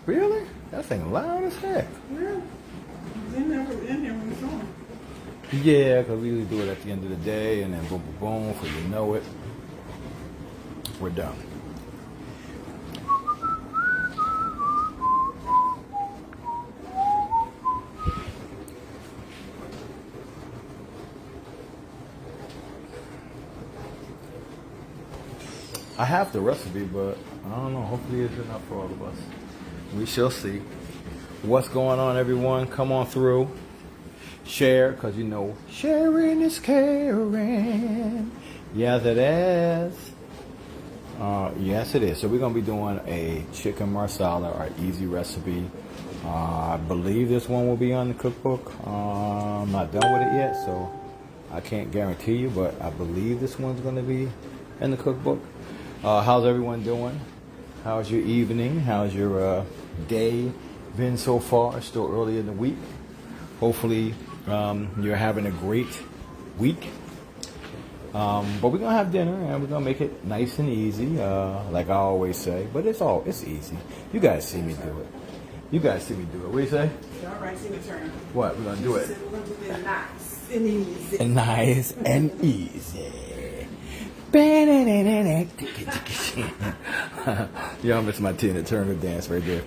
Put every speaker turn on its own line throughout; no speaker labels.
Really? That thing loud as heck.
Yeah. In there when we saw him.
Yeah, because we usually do it at the end of the day, and then boom, boom, boom, before you know it, we're done. I have the recipe, but I don't know. Hopefully it's enough for all of us. We shall see. What's going on, everyone? Come on through. Share, because you know, sharing is caring. Yes, it is. Yes, it is. So we're going to be doing a chicken marsala, our easy recipe. I believe this one will be on the cookbook. I'm not done with it yet, so I can't guarantee you, but I believe this one's going to be in the cookbook. How's everyone doing? How's your evening? How's your day been so far? It's still early in the week. Hopefully you're having a great week. But we're going to have dinner, and we're going to make it nice and easy, like I always say. But it's easy. You guys see me do it. You guys see me do it. What do you say?
All right, see the turn.
What? We're going to do it.
We're going to do it nice and easy.
And nice and easy. Y'all miss my Tina Turner dance right there.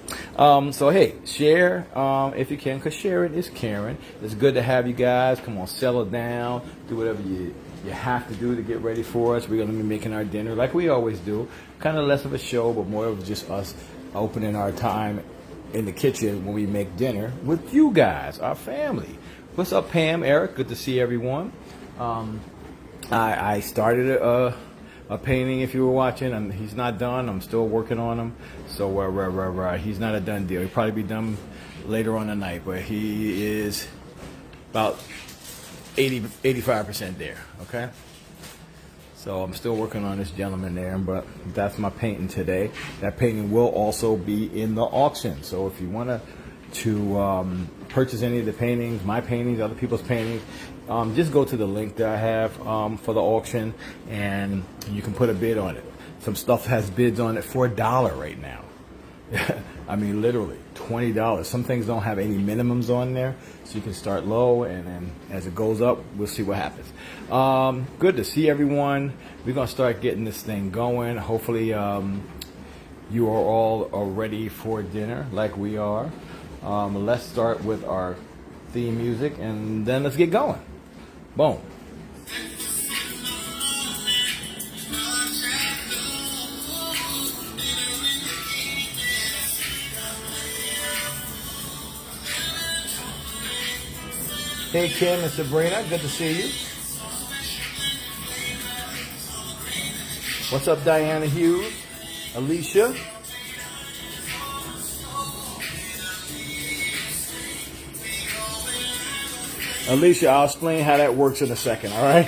So hey, share if you can, because sharing is caring. It's good to have you guys. Come on, settle down. Do whatever you have to do to get ready for us. We're going to be making our dinner like we always do. Kind of less of a show, but more of just us opening our time in the kitchen when we make dinner with you guys, our family. What's up, Pam, Eric? Good to see everyone. I started a painting, if you were watching, and he's not done. I'm still working on him. So he's not a done deal. He'll probably be done later on tonight, but he is about 85% there, okay? So I'm still working on this gentleman there, but that's my painting today. That painting will also be in the auction. So if you want to purchase any of the paintings, my paintings, other people's paintings, just go to the link that I have for the auction, and you can put a bid on it. Some stuff has bids on it for $1 right now. I mean, literally $20. Some things don't have any minimums on there, so you can start low, and then as it goes up, we'll see what happens. Good to see everyone. We're gonna start getting this thing going. Hopefully, you are all ready for dinner, like we are. Let's start with our theme music, and then let's get going. Boom. Hey, Kim and Sabrina, good to see you. What's up, Diana Hughes? Alicia? Alicia, I'll explain how that works in a second, all right?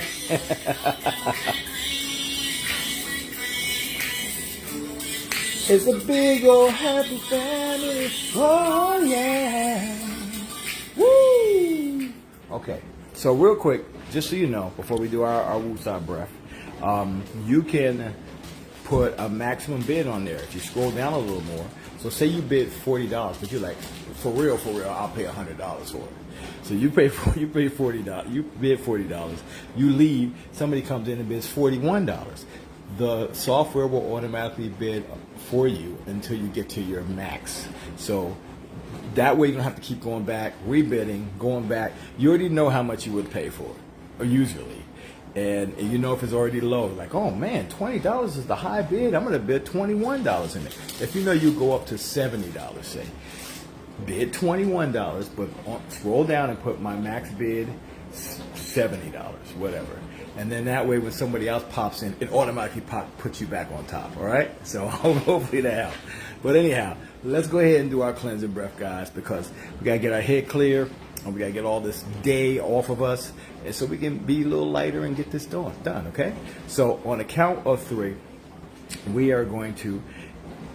It's a big old happy family. Oh, yeah. Woo! Okay, so real quick, just so you know, before we do our woosah breath, you can put a maximum bid on there if you scroll down a little more. So say you bid $40, but you're like, for real, I'll pay $100 for it. So you pay $40. You bid $40. You leave. Somebody comes in and bids $41. The software will automatically bid for you until you get to your max. So that way you don't have to keep going back, rebidding, going back. You already know how much you would pay for it, or usually. And you know if it's already low, like, oh man, $20 is the high bid. I'm going to bid $21 in it. If you know you go up to $70, say, bid $21, but scroll down and put my max bid $70, whatever. And then that way when somebody else pops in, it automatically puts you back on top, all right? So hopefully that helps. But anyhow, let's go ahead and do our cleansing breath, guys, because we got to get our head clear, and we got to get all this day off of us, and so we can be a little lighter and get this done, okay? So on the count of 3, we are going to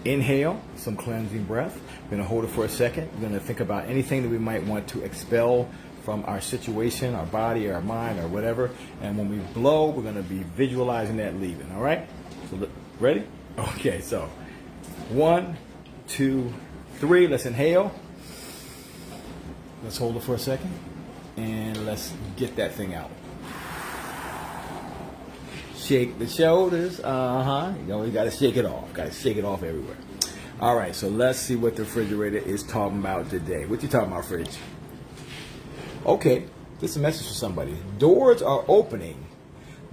inhale some cleansing breath. We're going to hold it for a second. We're going to think about anything that we might want to expel from our situation, our body, our mind, or whatever. And when we blow, we're going to be visualizing that leaving, all right? So ready? Okay, so 1, 2, 3. Let's inhale. Let's hold it for a second. And let's get that thing out. Shake the shoulders. You know, you got to shake it off. Got to shake it off everywhere. All right, so let's see what the refrigerator is talking about today. What you talking about, fridge? Okay, this is a message for somebody. Doors are opening.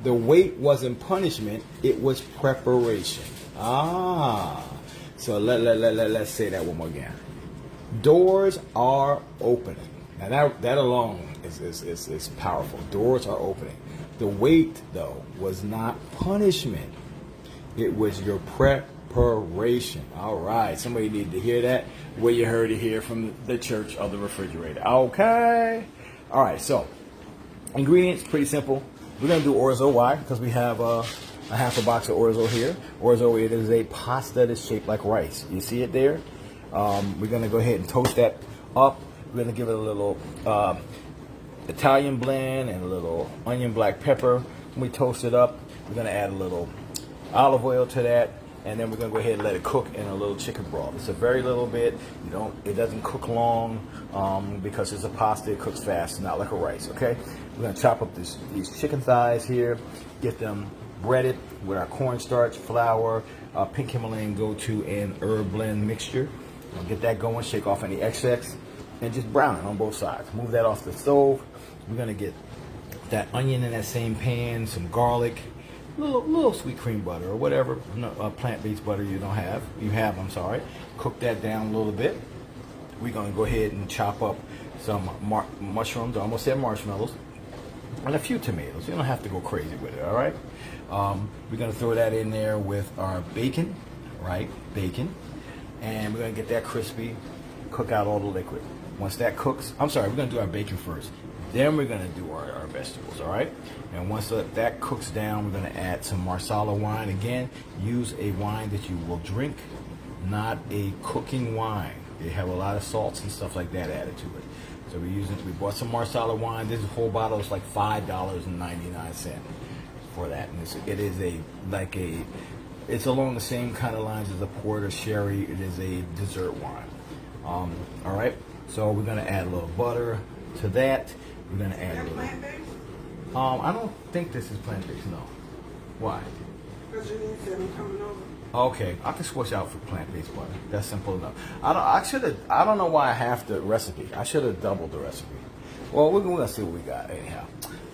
The wait wasn't punishment. It was preparation. So let's say that one more again. Doors are opening. Now that alone is powerful. Doors are opening. The wait, though, was not punishment. It was your preparation. All right. Somebody needed to hear that. Well, you heard it here from the church of the refrigerator. Okay. All right. So, ingredients, pretty simple. We're going to do orzo. Why? Because we have a half a box of orzo here. Orzo, it is a pasta that's shaped like rice. You see it there? We're going to go ahead and toast that up. We're going to give it a little Italian blend and a little onion black pepper. When we toast it up, we're going to add a little olive oil to that, and then we're going to go ahead and let it cook in a little chicken broth. It's a very little bit. It doesn't cook long because it's a pasta. It cooks fast, not like a rice. Okay, we're going to chop up these chicken thighs here, get them breaded with our cornstarch, flour, pink Himalayan go-to, and herb blend mixture. We'll get that going. Shake off any excess, and just brown it on both sides. Move that off the stove. We're going to get that onion in that same pan, some garlic, little sweet cream butter or whatever plant-based butter you have. I'm sorry. Cook that down a little bit. We're going to go ahead and chop up some mushrooms. I almost said marshmallows. And a few tomatoes. You don't have to go crazy with it, all right? We're going to throw that in there with our bacon, right? Bacon. And we're going to get that crispy, cook out all the liquid. Once that cooks, we're going to do our bacon first. Then we're going to do our vegetables, all right? And once that cooks down, we're going to add some Marsala wine. Again, use a wine that you will drink, not a cooking wine. They have a lot of salts and stuff like that added to it. So we bought some Marsala wine. This whole bottle is like $5.99 for that. And it's along the same kind of lines as a port or sherry. It is a dessert wine. All right. So we're going to add a little butter to that. We're going to add a little.
Plant-based?
I don't think this is plant-based. No. Why?
Because you didn't say I'm coming over.
Okay, I can switch out for plant-based butter. That's simple enough. I don't know why I have the recipe. I should have doubled the recipe. Well, we're gonna see what we got anyhow.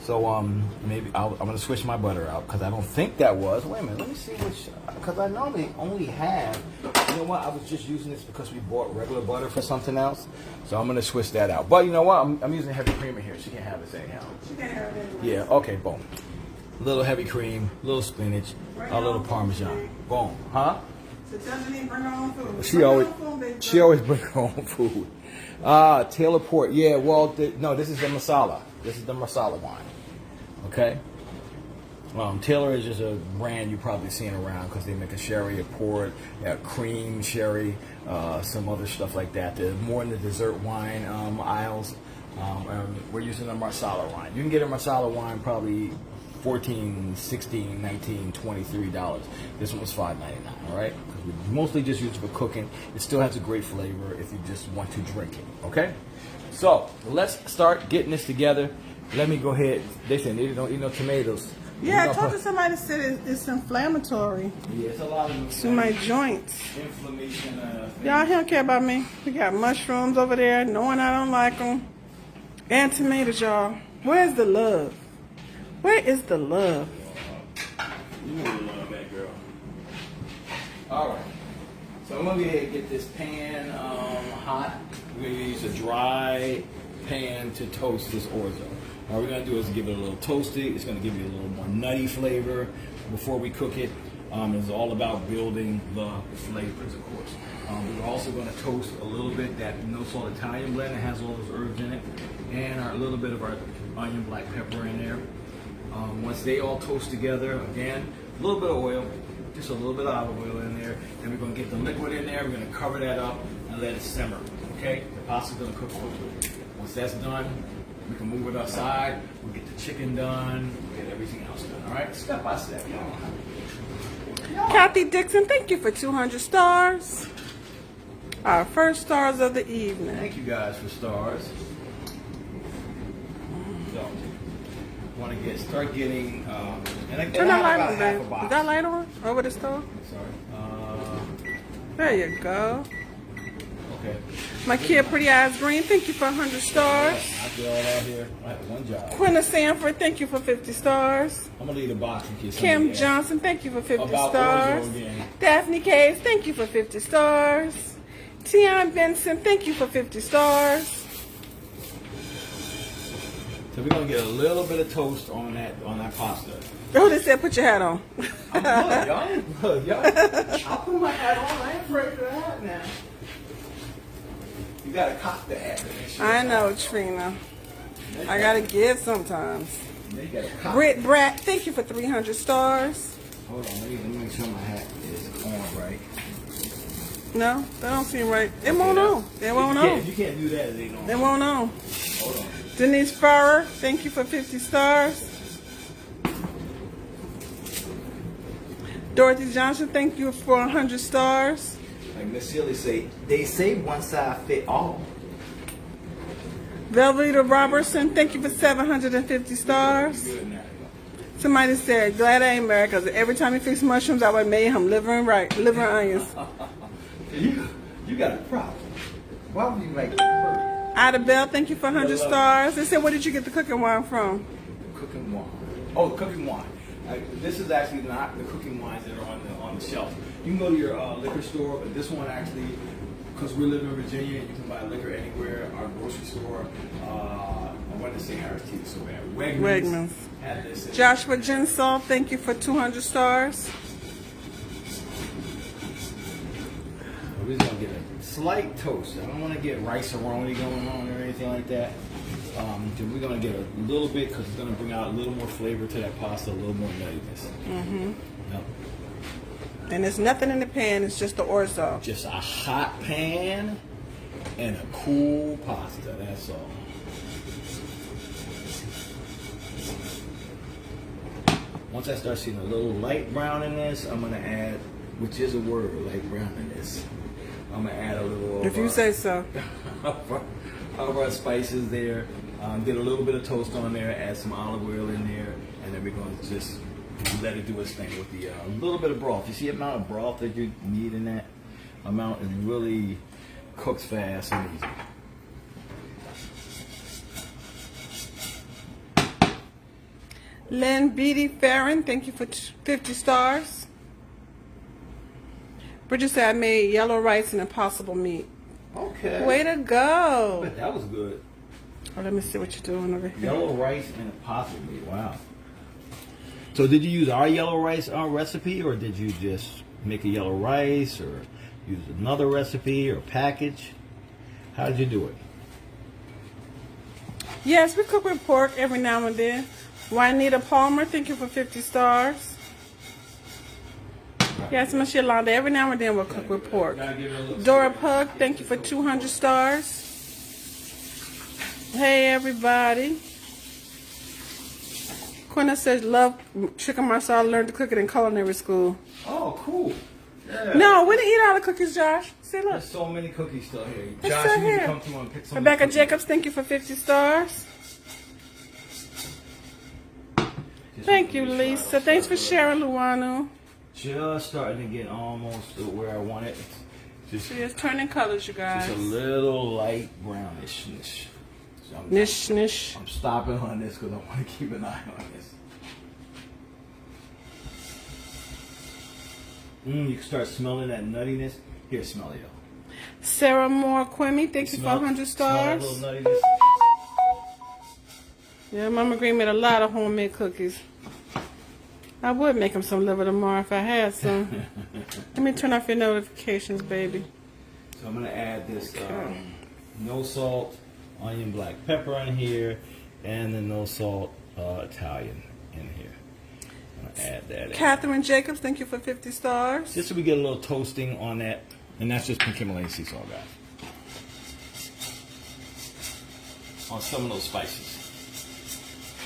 So maybe I'm gonna switch my butter out because I don't think that was. Wait a minute, let me see which. Because I normally only have. You know what? I was just using this because we bought regular butter for something else. So I'm gonna switch that out. But you know what? I'm using heavy creamer here. She can have this anyhow.
She can't have it anyway.
Yeah. Okay. Boom. Little heavy cream, little spinach, a little Parmesan. Boom. Huh?
So Darlene bring her own food.
She always bring her own food. Taylor Port. Yeah, well, no, this is the Marsala. This is the Marsala wine. Okay? Taylor is just a brand you're probably seeing around because they make a sherry, a port, a cream sherry, some other stuff like that. They're more in the dessert wine aisles. We're using the Marsala wine. You can get a Marsala wine probably $14, $16, $19, $23. This one was $5.99, all right? Because we mostly just use it for cooking. It still has a great flavor if you just want to drink it, okay? So, let's start getting this together. Let me go ahead. They said they don't eat no tomatoes.
Yeah, I told you somebody said it's inflammatory
Yeah, it's a lot of
to my joints.
inflammation.
Y'all don't care about me. We got mushrooms over there, knowing I don't like them. And tomatoes, y'all. Where's the love? Where is the love?
You know you love that girl. All right. So I'm going to go ahead and get this pan hot. We're going to use a dry pan to toast this orzo. All we're going to do is give it a little toasty. It's going to give you a little more nutty flavor before we cook it. It's all about building the flavors, of course. We're also going to toast a little bit that no salt Italian blend that has all those herbs in it, and a little bit of our onion black pepper in there. Once they all toast together, again, a little bit of oil, just a little bit of olive oil in there. Then we're going to get the liquid in there. We're going to cover that up and let it simmer. Okay? The pasta's going to cook quickly. Once that's done, we can move it aside. We'll get the chicken done. We'll get everything else done. All right? Step by step, y'all.
Kathy Dixon, thank you for 200 stars. Our first stars of the evening.
Thank you guys for stars. So, want to start getting,
Turn that light on, babe. Is that light on over the stove?
Sorry.
There you go.
Okay.
My kid, Pretty Eyes Green, thank you for 100 stars.
I feel all out here. I have one job.
Quinna Sanford, thank you for 50 stars.
I'm gonna leave the box in case.
Kim Johnson, thank you for 50
about
stars. Daphne Case, thank you for 50 stars. Tion Benson, thank you for 50 stars.
So we're gonna get a little bit of toast on that pasta.
Oh, they said put your hat on.
Look, y'all. I'll put my hat on. I ain't afraid of the hat now. You gotta cock the hat.
I know, Trina. I gotta give sometimes.
Britt
Brat, thank you for 300 stars.
Hold on, let me make sure my hat is on right.
No, that don't seem right. It won't on. It won't on.
You can't do that. It ain't on.
It won't on.
Hold on.
Denise Farrer, thank you for 50 stars. Dorothy Johnson, thank you for 100 stars.
Like Miss Shirley say, they say one size fit all.
Velveeta Robertson, thank you for 750 stars. Somebody said, glad I ain't married because every time he fixed mushrooms, I would have made him liver and onions.
You got a problem. Why would you make that?
Ida Bell, thank you for 100 stars. They said, where did you get the cooking wine from?
The cooking wine. Oh, the cooking wine. This is actually not the cooking wines that are on the shelf. You can go to your liquor store, but this one actually, because we live in Virginia, you can buy liquor anywhere. Our grocery store, I wanted to say Harris Teeter, so bad. Wegmans had this.
Joshua Jensol, thank you for 200 stars.
We're just gonna get a slight toast. I don't want to get rice-a-roni going on or anything like that. We're gonna get a little bit because it's gonna bring out a little more flavor to that pasta, a little more nuttiness.
Mm-hmm.
Yep.
And there's nothing in the pan. It's just the orzo.
Just a hot pan and a cool pasta. That's all. Once I start seeing a little light brown in this, I'm gonna add, which is a word, light brown in this. I'm gonna add a little.
If you say so.
Of our spices there. Get a little bit of toast on there. Add some olive oil in there, and then we're gonna just let it do its thing with the little bit of broth. You see the amount of broth that you need in that amount? It really cooks fast and easy.
Lynn Beatty Farron, thank you for 50 stars. Bridget said I made yellow rice and impossible meat.
Okay.
Way to go.
But that was good.
Oh, let me see what you're doing over here.
Yellow rice and impossible meat. Wow. So did you use our yellow rice recipe, or did you just make a yellow rice, or use another recipe or package? How did you do it?
Yes, we cook with pork every now and then. Juanita Palmer, thank you for 50 stars. Yes, Miss Yolanda, every now and then we'll cook with pork. Dora Pug, thank you for 200 stars. Hey, everybody. Quinna says, love chicken marsala, learned to cook it in culinary school.
Oh, cool. Yeah.
No, we didn't eat all the cookies, Josh. See, look.
There's so many cookies still here.
It's
Josh,
still
you need
here.
to come through and pick some.
Rebecca Jacobs, thank you for 50 stars. Thank you, Lisa. Thanks for sharing, Luanu.
Just starting to get almost to where I want it. Just,
See, it's turning colors, you guys.
just a little light brownish. So
Nish.
I'm stopping on this because I want to keep an eye on this. You can start smelling that nuttiness. Here, smell it, yo.
Sarah Moore Quimmy, thank you for 100 stars.
Smell that little nuttiness.
Yeah, Mama Green made a lot of homemade cookies. I would make them some liver tomorrow if I had some. Let me turn off your notifications, baby.
So I'm going to add this no salt onion black pepper in here, and the no salt Italian in here. I'm going to add that in.
Catherine Jacobs, thank you for 50 stars.
Just so we get a little toasting on that, and that's just pink Himalayan sea salt, guys. On some of those spices.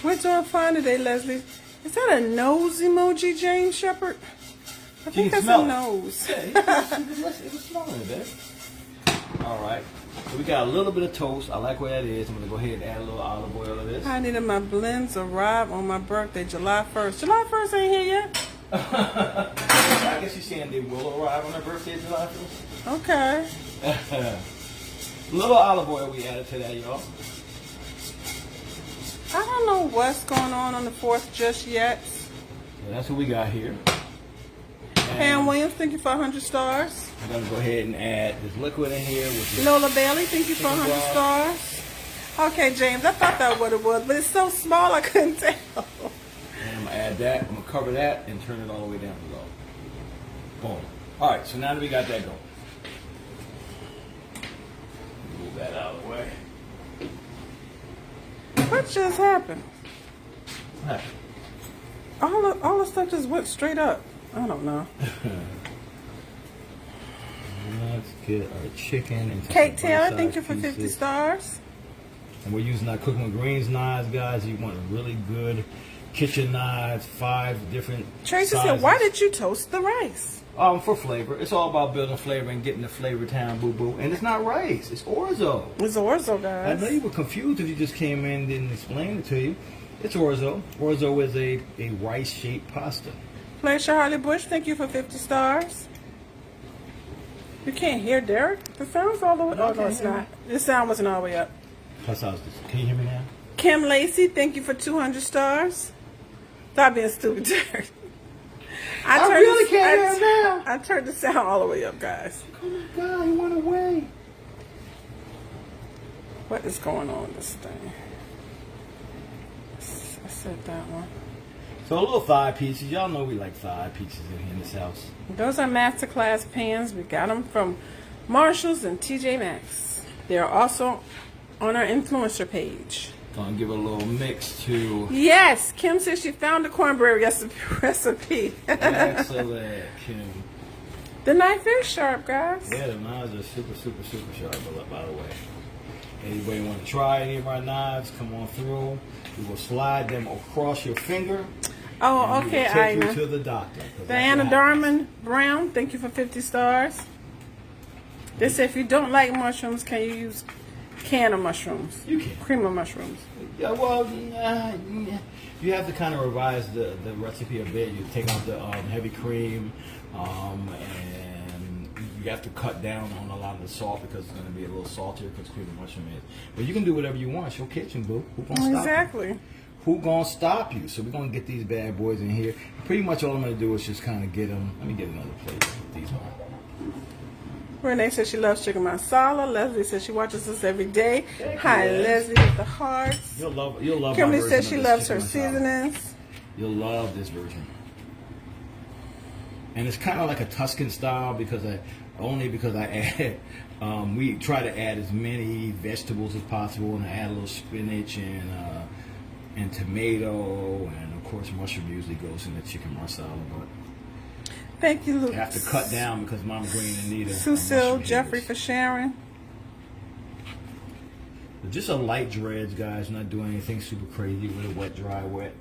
What's on fine today, Leslie? Is that a nose emoji, Jane Shepherd? I think that's a nose.
Yeah, it was smelling it, babe. All right. So we got a little bit of toast. I like where that is. I'm going to go ahead and add a little olive oil to this.
I needed my blends arrive on my birthday, July 1st. July 1st ain't here yet?
I guess you're saying they will arrive on their birthday, July 1st?
Okay.
Little olive oil we added to that, y'all.
I don't know what's going on the 4th just yet.
So that's what we got here.
Pam Williams, thank you for 100 stars.
I'm going to go ahead and add this liquid in here.
Lola Bailey, thank you for 100 stars. Okay, James, I thought that what it was, but it's so small I couldn't tell.
And I'm going to add that. I'm going to cover that and turn it all the way down below. Boom. All right, so now that we got that going. Move that out of the way.
What just happened?
What happened?
All the stuff just went straight up. I don't know.
Let's get our chicken into
Kate
some
Taylor,
bite-sized
thank you for 50
pieces.
stars.
And we're using our cooking with greens knives, guys. You want really good kitchen knives, 5 different
Tracy
sizes.
said, why did you toast the rice?
For flavor. It's all about building flavor and getting the flavor down, boo-boo. And it's not rice. It's orzo.
It's orzo,
I
guys.
know you were confused if you just came in and didn't explain it to you. It's orzo. Orzo is a rice-shaped pasta.
Farisia Harley Bush, thank you for 50 stars. You can't hear Derek? The sound's all the way up. Oh, no, it's not. The sound wasn't all the way up.
Can you hear me now?
Kim Lacey, thank you for 200 stars. Stop being stupid, Derek.
I really can't hear him now.
I turned the sound all the way up, guys.
Oh my God, he went away.
What is going on with this thing? I said that one.
So a little thigh pieces. Y'all know we like thigh pieces in this house.
Those are Masterclass pans. We got them from Marshalls and TJ Maxx. They're also on our influencer page.
Gonna give it a little mix to.
Yes, Kim says she found the cornbread recipe.
Excellent, Kim.
The knife is sharp, guys.
Yeah, the knives are super, super, super sharp, by the way. Anybody want to try any of our knives, come on through. We will slide them across your finger.
Oh,
and
okay,
we will take
Ina.
you to the doctor.
Diana Darman Brown, thank you for 50 stars. They said if you don't like mushrooms, can you use can of mushrooms?
You can.
Cream of mushrooms.
Yeah, well, you have to kind of revise the recipe a bit. You take out the heavy cream, and you have to cut down on a lot of the salt because it's going to be a little saltier because cream of mushroom is. But you can do whatever you want. It's your kitchen, boo. Who gonna stop
Exactly.
you? Who gonna stop you? So we're gonna get these bad boys in here. Pretty much all I'm gonna do is just kind of get them. Let me get another plate to put these on.
Renee says she loves chicken marsala. Leslie says she watches us every day.
Thank
Hi,
you, Les.
Leslie with the hearts.
You'll love.
Kimberly
my
says
version
she
of
loves
this
her
chicken masala.
seasonings.
You'll love this version. And it's kind of like a Tuscan style because I add, we try to add as many vegetables as possible, and I add a little spinach and tomato, and of course mushroom usually goes in the chicken marsala. But
Thank you, Luke.
you have to cut down because Mama Green and Nita.
Lucille Jeffrey for sharing.
Just a light dredge, guys. Not doing anything super crazy with a wet, dry, wet.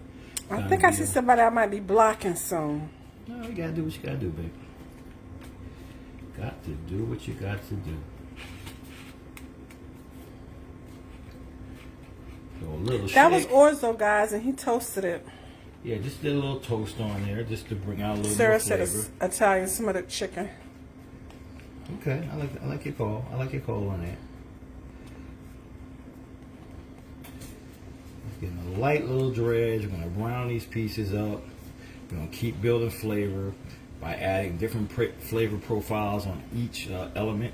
I think I see somebody I might be blocking soon.
No, you gotta do what you gotta do, baby. Got to do what you got to do. So a little
That was
shake.
orzo, guys, and he toasted it.
Yeah, just did a little toast on there, just to bring out a little
Sarah
more
said
flavor.
it's Italian smothered chicken.
Okay, I like your call. I like your call on that. Getting a light little dredge. We're gonna brown these pieces up. We're gonna keep building flavor by adding different flavor profiles on each element,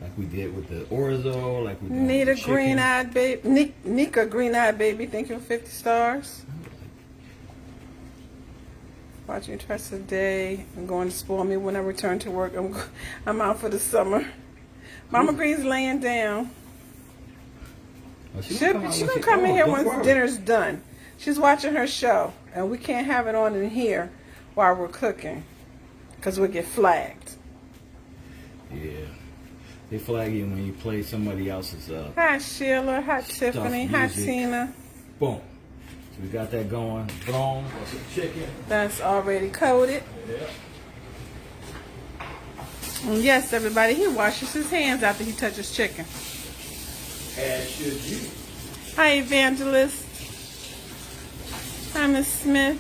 like we did with the orzo, like we did
Nita
with the chicken.
Green-Eyed Baby. Nika Green-Eyed Baby, thank you for 50 stars. Watching twice a day. I'm going to spoil me when I return to work. I'm out for the summer. Mama Green's laying down.
Oh,
She's gonna come in here once dinner's done. She's watching her show, and we can't have it on in here while we're cooking, because we'll get flagged.
Yeah, they flag you when you play somebody else's.
Hi Sheila, hi Tiffany, hi
music.
Tina.
Boom. So we got that going. Boom. Got some chicken.
That's already coated.
Yeah.
And yes, everybody, he washes his hands after he touches chicken.
As should you.
Hi, Evangelist. Hi, Miss Smith.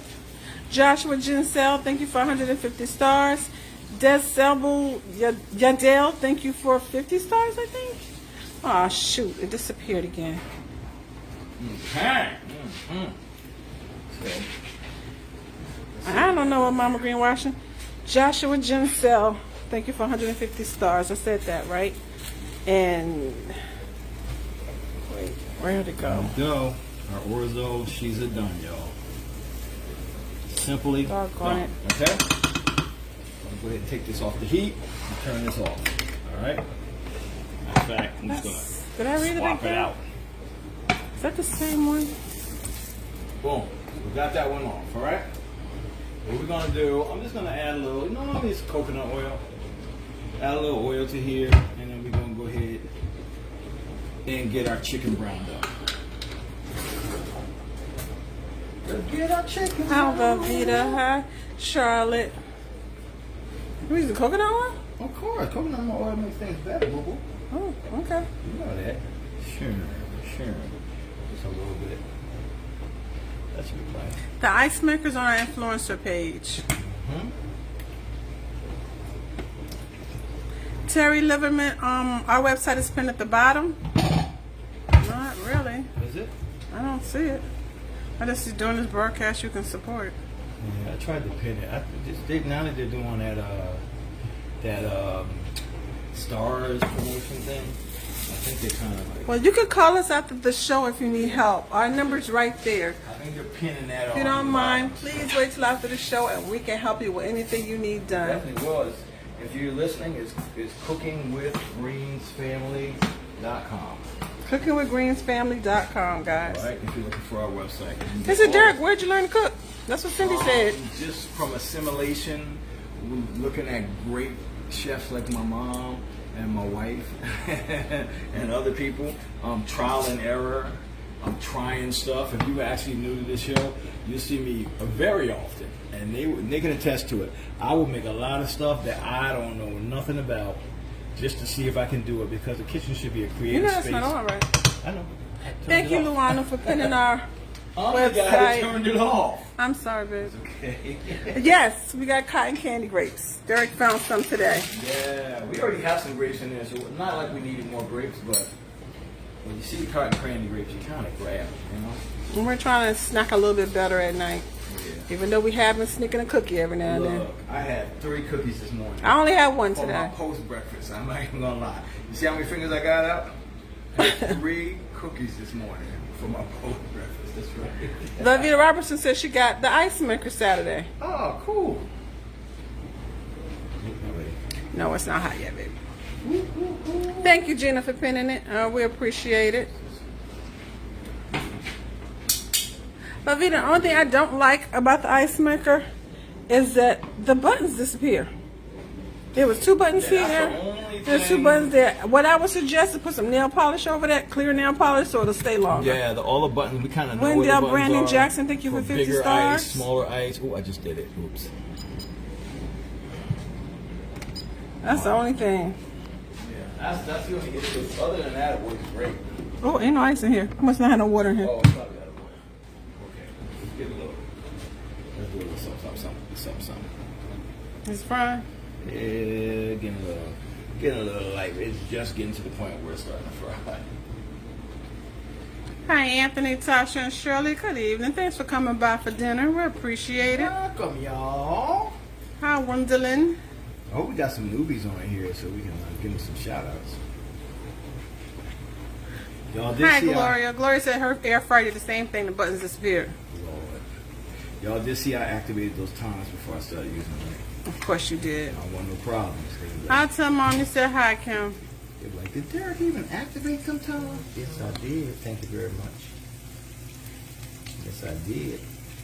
Joshua Ginsell, thank you for 150 stars. Des Selbu Yadel, thank you for 50 stars, I think. Oh, shoot. It disappeared again.
Okay. So,
I don't know what Mama Green washing. Joshua Ginsell, thank you for 150 stars. I said that, right? And wait, where'd it go?
go. Our orzo, she's a done, y'all. Simply
Doggone
done.
it.
Okay? I'm go ahead and take this off the heat and turn this off. Alright? In fact, I'm just
Did I
gonna
read it
swap
like
it
that?
out.
Is that the same one?
Boom. We got that one off, alright? What we're gonna do, I'm just gonna add a little, it's coconut oil. Add a little oil to here, and then we're gonna go ahead and get our chicken browned up. Let's get our chicken browned up.
Alvavita, hi, Charlotte. You using coconut oil?
Of course, coconut oil makes things better, boo boo.
Oh, okay.
You know that. Sure. Just a little bit. That should be fine.
The ice makers on our influencer page. Terry Liverman, our website is pinned at the bottom. Not really.
Is it?
I don't see it. I just see during this broadcast you can support.
Yeah, I tried to pin it. Now that they're doing that stars promotion thing, I think they're kind of like.
Well, you can call us after the show if you need help. Our number's right there.
I think they're pinning that.
If you don't mind, please wait till after the show and we can help you with anything you need done.
Definitely was. If you're listening, it's cookingwithgreensfamily.com.
Cookingwithgreensfamily.com, guys.
All right, if you're looking for our website.
This is Derek. Where'd you learn to cook? That's what Cindy said.
Just from assimilation, looking at great chefs like my mom and my wife and other people. Trial and error. I'm trying stuff. If you actually new to this show, you'll see me very often, and they can attest to it. I will make a lot of stuff that I don't know nothing about, just to see if I can do it, because the kitchen should be a creative space.
You know that's not on right.
I know.
Thank you, Luana, for pinning our
The guy
website.
turned it off.
I'm sorry, babe.
Okay.
Yes, we got cotton candy grapes. Derek found some today.
Yeah, we already have some grapes in there, so not like we needed more grapes, but when you see cotton candy grapes, you kind of grab,
And we're trying to snack a little bit better at night.
Yeah.
Even though we have been sneaking a cookie every now and then.
Look, I had 3 cookies this morning.
I only had one
For my
today.
post-breakfast, I'm not even gonna lie. You see how many fingers I got out? I had 3 cookies this morning for my post-breakfast. That's right.
Lavita Robertson said she got the ice maker Saturday.
Oh, cool.
No, it's not hot yet, baby. Thank you, Gina, for pinning it. We appreciate it. Lavita, the only thing I don't like about the ice maker is that the buttons disappear. There was 2 buttons
Yeah, that's
here.
the only
There's 2
thing.
buttons there. What I would suggest is put some nail polish over that, clear nail polish, so it'll stay longer.
Yeah, all the buttons, we kind of know where the
Wendell
buttons
Brandon
are.
Jackson, thank you for 50
bigger
stars.
ice, smaller ice. Oh, I just did it. Oops.
That's the only thing.
Yeah, that's the only issue. Other than that, it works great.
Oh, ain't no ice in here. I must not have no water in here.
Oh, it's probably got a water. Okay, let's get a little. Let's do a little something.
It's frying.
Yeah, getting a little light. It's just getting to the point where it's starting to fry.
Hi, Anthony, Tasha, and Shirley. Good evening. Thanks for coming by for dinner. We appreciate it.
Welcome, y'all.
Hi, Wendolyn.
I hope we got some newbies on here so we can give them some shout outs. Y'all did
Hi,
see
Gloria. Gloria said her air fryer did the same thing. The buttons disappeared.
Lord. Y'all did see I activated those times before I started using them.
Of course you did.
I don't want no problems.
I'll tell Mom you said hi, Kim.
They were like, did Derek even activate some times? Yes, I did. Thank you very much. Yes, I did.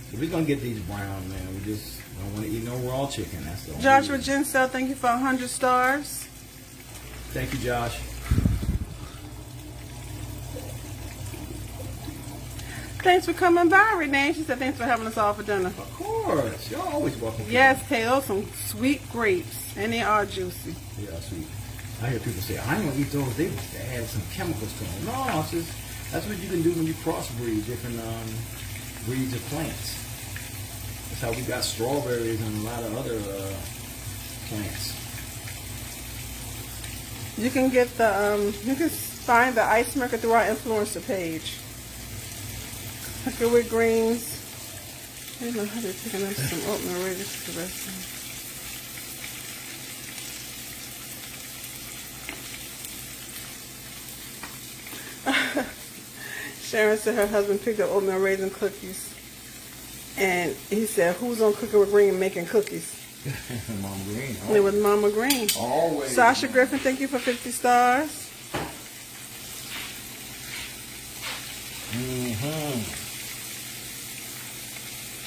So we're going to get these brown, man. We just don't want to eat no raw chicken. That's the only
Joshua
reason.
Ginsell, thank you for 100 stars.
Thank you, Josh.
Thanks for coming by, Renee. She said thanks for having us all for dinner.
Of course. Y'all always welcome.
Yes, Kay, those some sweet grapes, and they are juicy.
Yeah, sweet. I hear people say, I ain't gonna eat those. They add some chemicals to them. No, it's just, that's what you can do when you crossbreed different breeds of plants. That's how we got strawberries and a lot of other plants.
You can get the you can find the ice maker through our influencer page. Cooking with greens. I don't know how they're picking up some oatmeal ready for the rest of Sharon said her husband picked up oatmeal raisin cookies. And he said, who's on Cooking with Green making cookies?
Mama Green.
It was Mama Green.
Always.
Sasha Griffin, thank you for 50 stars.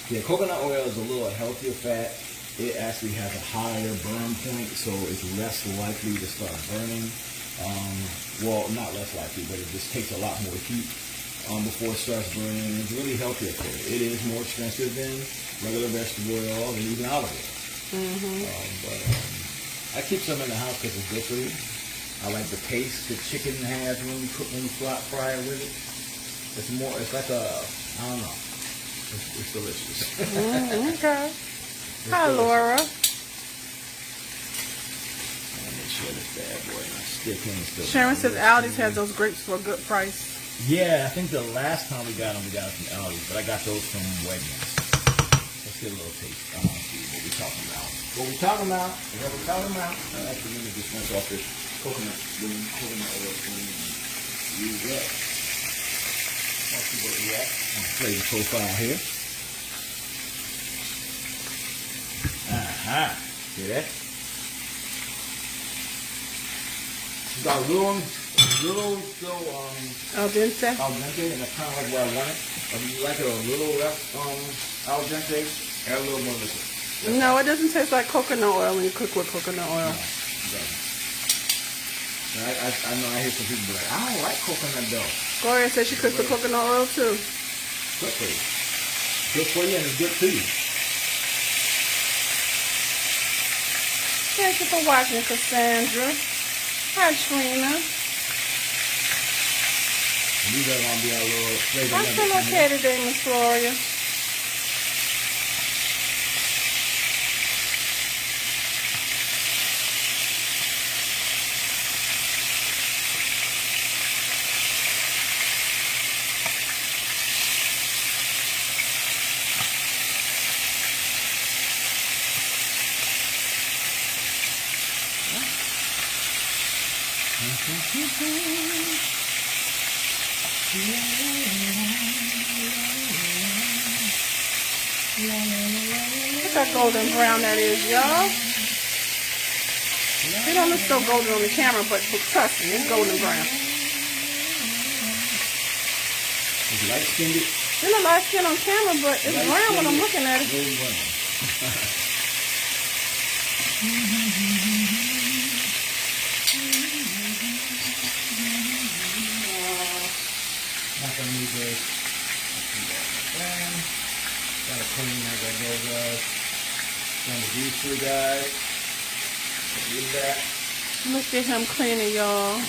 Yeah, coconut oil is a little healthier fat. It actually has a higher burn point, so it's less likely to start burning. Well, not less likely, but it just takes a lot more heat before it starts burning. It's really healthier for you. It is more expensive than regular vegetable oil and even olive oil. But I keep some in the house because it's good for you. I like the taste the chicken has when you fry it with it. It's more, it's like a, I don't know. It's delicious.
Okay. Hi, Laura.
Make sure this bad boy and I stick in still.
Sharon says Aldi's has those grapes for a good price.
Yeah, I think the last time we got them from Aldi's, but I got those from Wegmans. Let's get a little taste. I want to see what we're talking about. What we're talking about? Actually, let me just rinse off this coconut oil spoon and use that. Let's see where we at. I'm going to play the profile here. See that? It's got a little still
Al dente?
al dente, and that's kind of like where I want it. If you like it a little less al dente, add a little more liquid.
No, it doesn't taste like coconut oil when you cook with coconut oil.
No, it doesn't. I know I hear some people be like, I don't like coconut though.
Gloria says she cooks with coconut oil too.
Good for you. Good for you and it's good to you.
Thank you for watching, Cassandra. Hi, Trina.
And these are going to be our little flavor
I feel
nuggets.
okay today, Miss Gloria. Look how golden brown that is, y'all. It don't look so golden on the camera, but trust me, it's golden brown.
Is it light-skinned?
It look light skin on camera, but it's brown when I'm looking at it.
Really brown. Not gonna need this. Gotta clean as I go, guys. Gonna do for you guys. Use that.
Look at him cleaning, y'all.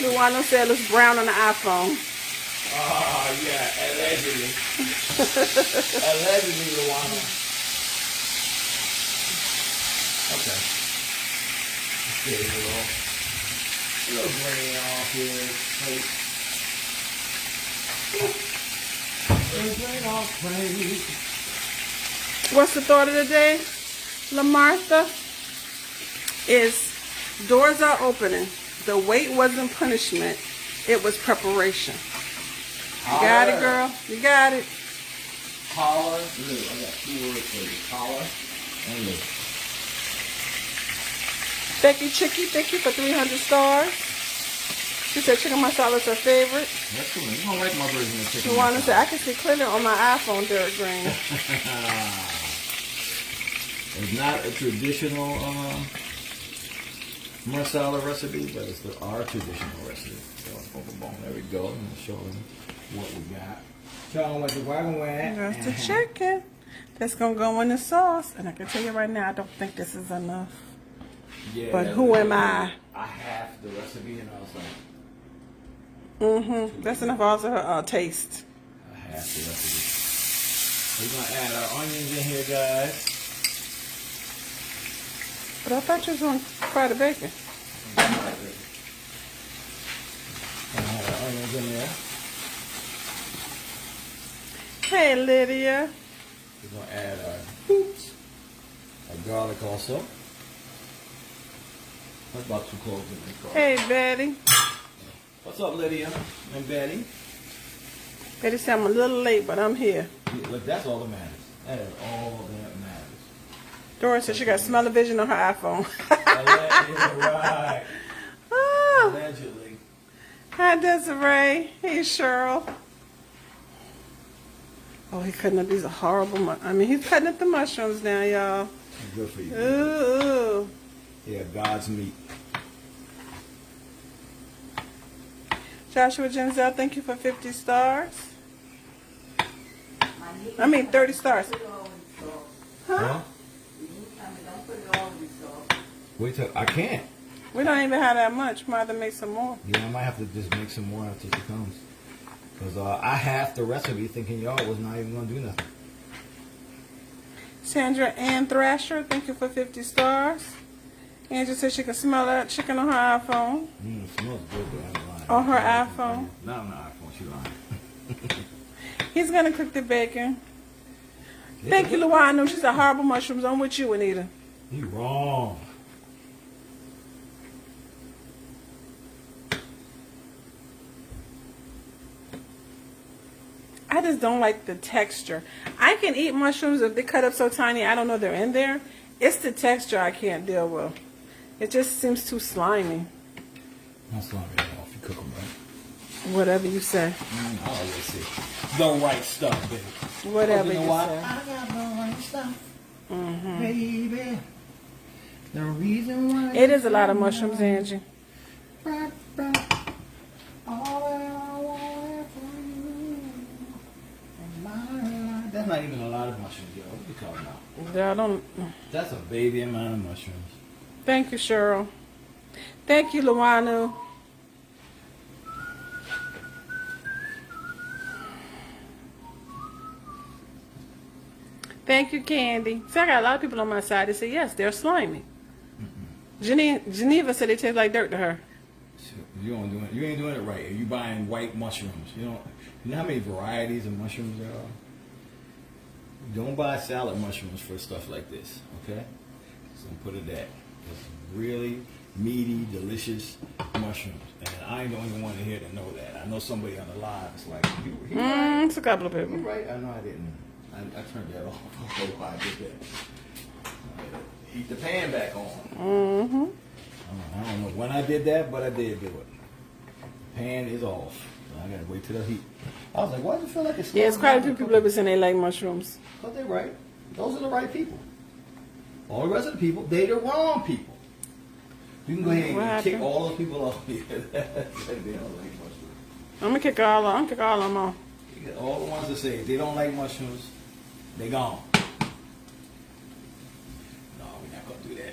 Luana said it's brown on the iPhone.
Oh, yeah, allegedly. Allegedly, Luana. Okay. Let's get a little grain off here. Grain off, please.
What's the thought of the day? LaMartha is doors are opening. The wait wasn't punishment. It was preparation. You got it, girl. You got it.
Collar. Look, I got 2 words for you. Collar and look.
Becky Chicky, thank you for 300 stars. She said chicken masala is her favorite.
That's cool. You don't like my version of chicken
Luana
masala.
said, I can see clearly on my iPhone, Gertrude Green.
It's not a traditional Marsala recipe, but it's our traditional recipe. So, boom, there we go. I'm going to show them what we got. Show them what the wagon went.
That's the chicken. That's going to go in the sauce. And I can tell you right now, I don't think this is enough.
Yeah,
But who am I?
I have the recipe, and I was like,
That's enough also her taste.
I have the recipe. We're going to add our onions in here, guys.
But I thought you was going to fry the bacon.
And add our onions in there.
Hey, Lydia.
We're going to add our garlic also. That's about 2 cloves in this garlic.
Hey, Betty.
What's up, Lydia and Betty?
Betty said I'm a little late, but I'm here.
Yeah, look, that's all that matters. That is all that matters.
Doris said she got smell-o-vision on her iPhone.
Right.
Oh.
Allegedly.
Hi, Desiree. Hey, Cheryl. Oh, he cutting up these horrible. He's cutting up the mushrooms now, y'all.
Good for you.
Ooh.
Yeah, God's meat.
Joshua Genzel, thank you for 50 stars. 30 stars.
Huh? Wait till I can't.
We don't even have that much. Might have to make some more.
Yeah, I might have to just make some more after she comes. Because I half the recipe thinking y'all was not even going to do nothing.
Sandra Ann Thrasher, thank you for 50 stars. Angela said she can smell that chicken on her iPhone.
It smells good, but I'm lying.
On her iPhone.
Not on the iPhone, she lying.
He's going to cook the bacon. Thank you, Luana. She said horrible mushrooms. I'm with you, Anita.
You wrong.
I just don't like the texture. I can eat mushrooms if they cut up so tiny I don't know they're in there. It's the texture I can't deal with. It just seems too slimy.
Not slimy at all if you cook them right.
Whatever you say.
I always say the right stuff, baby.
Whatever
you know
you
what?
say.
I got the right stuff, baby. The reason why
It is a lot of mushrooms, Angie.
all that I want for you in my life. That's not even a lot of mushrooms, yo. What you talking about?
Yeah, I don't.
That's a baby amount of mushrooms.
Thank you, Cheryl. Thank you, Luanu. Thank you, Candy. See, I got a lot of people on my side that say yes, they're slimy. Geneva said they taste like dirt to her.
You don't do it. You ain't doing it right. You buying white mushrooms. You know how many varieties of mushrooms there are. Don't buy salad mushrooms for stuff like this. Okay, so put it that. It's really meaty, delicious mushrooms, and I ain't the only one in here to know that. I know somebody on the line is like, you right.
It's a couple of people.
You right. I know I didn't. I turned that off. I did that. Heat the pan back on. I don't know when I did that, but I did do it. Pan is off. So I gotta wait till the heat. I was like, why does it feel like it's
Yeah, it's quite a few people that be saying they like mushrooms.
But they're right. Those are the right people. All the rest of the people, they the wrong people. You can go ahead and kick all those people off here. They don't like mushrooms.
I'm gonna kick all of them off.
All the ones that say if they don't like mushrooms, they gone. No, we're not gonna do that.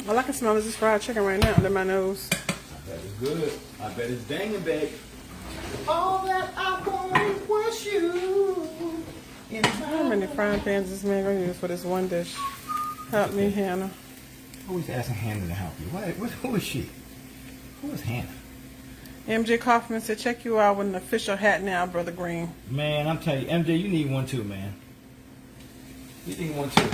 All I can smell is this fried chicken right now under my nose.
I bet it's good. I bet it's banging, babe. All that I want was you.
How many frying pans this man gonna use for this one dish? Help me, Hannah.
Always asking Hannah to help you. Who is she? Who is Hannah?
MJ Kaufman said, check you out with an official hat now, Brother Green.
Man, I'm telling you, MJ, you need one too, man. You need one too.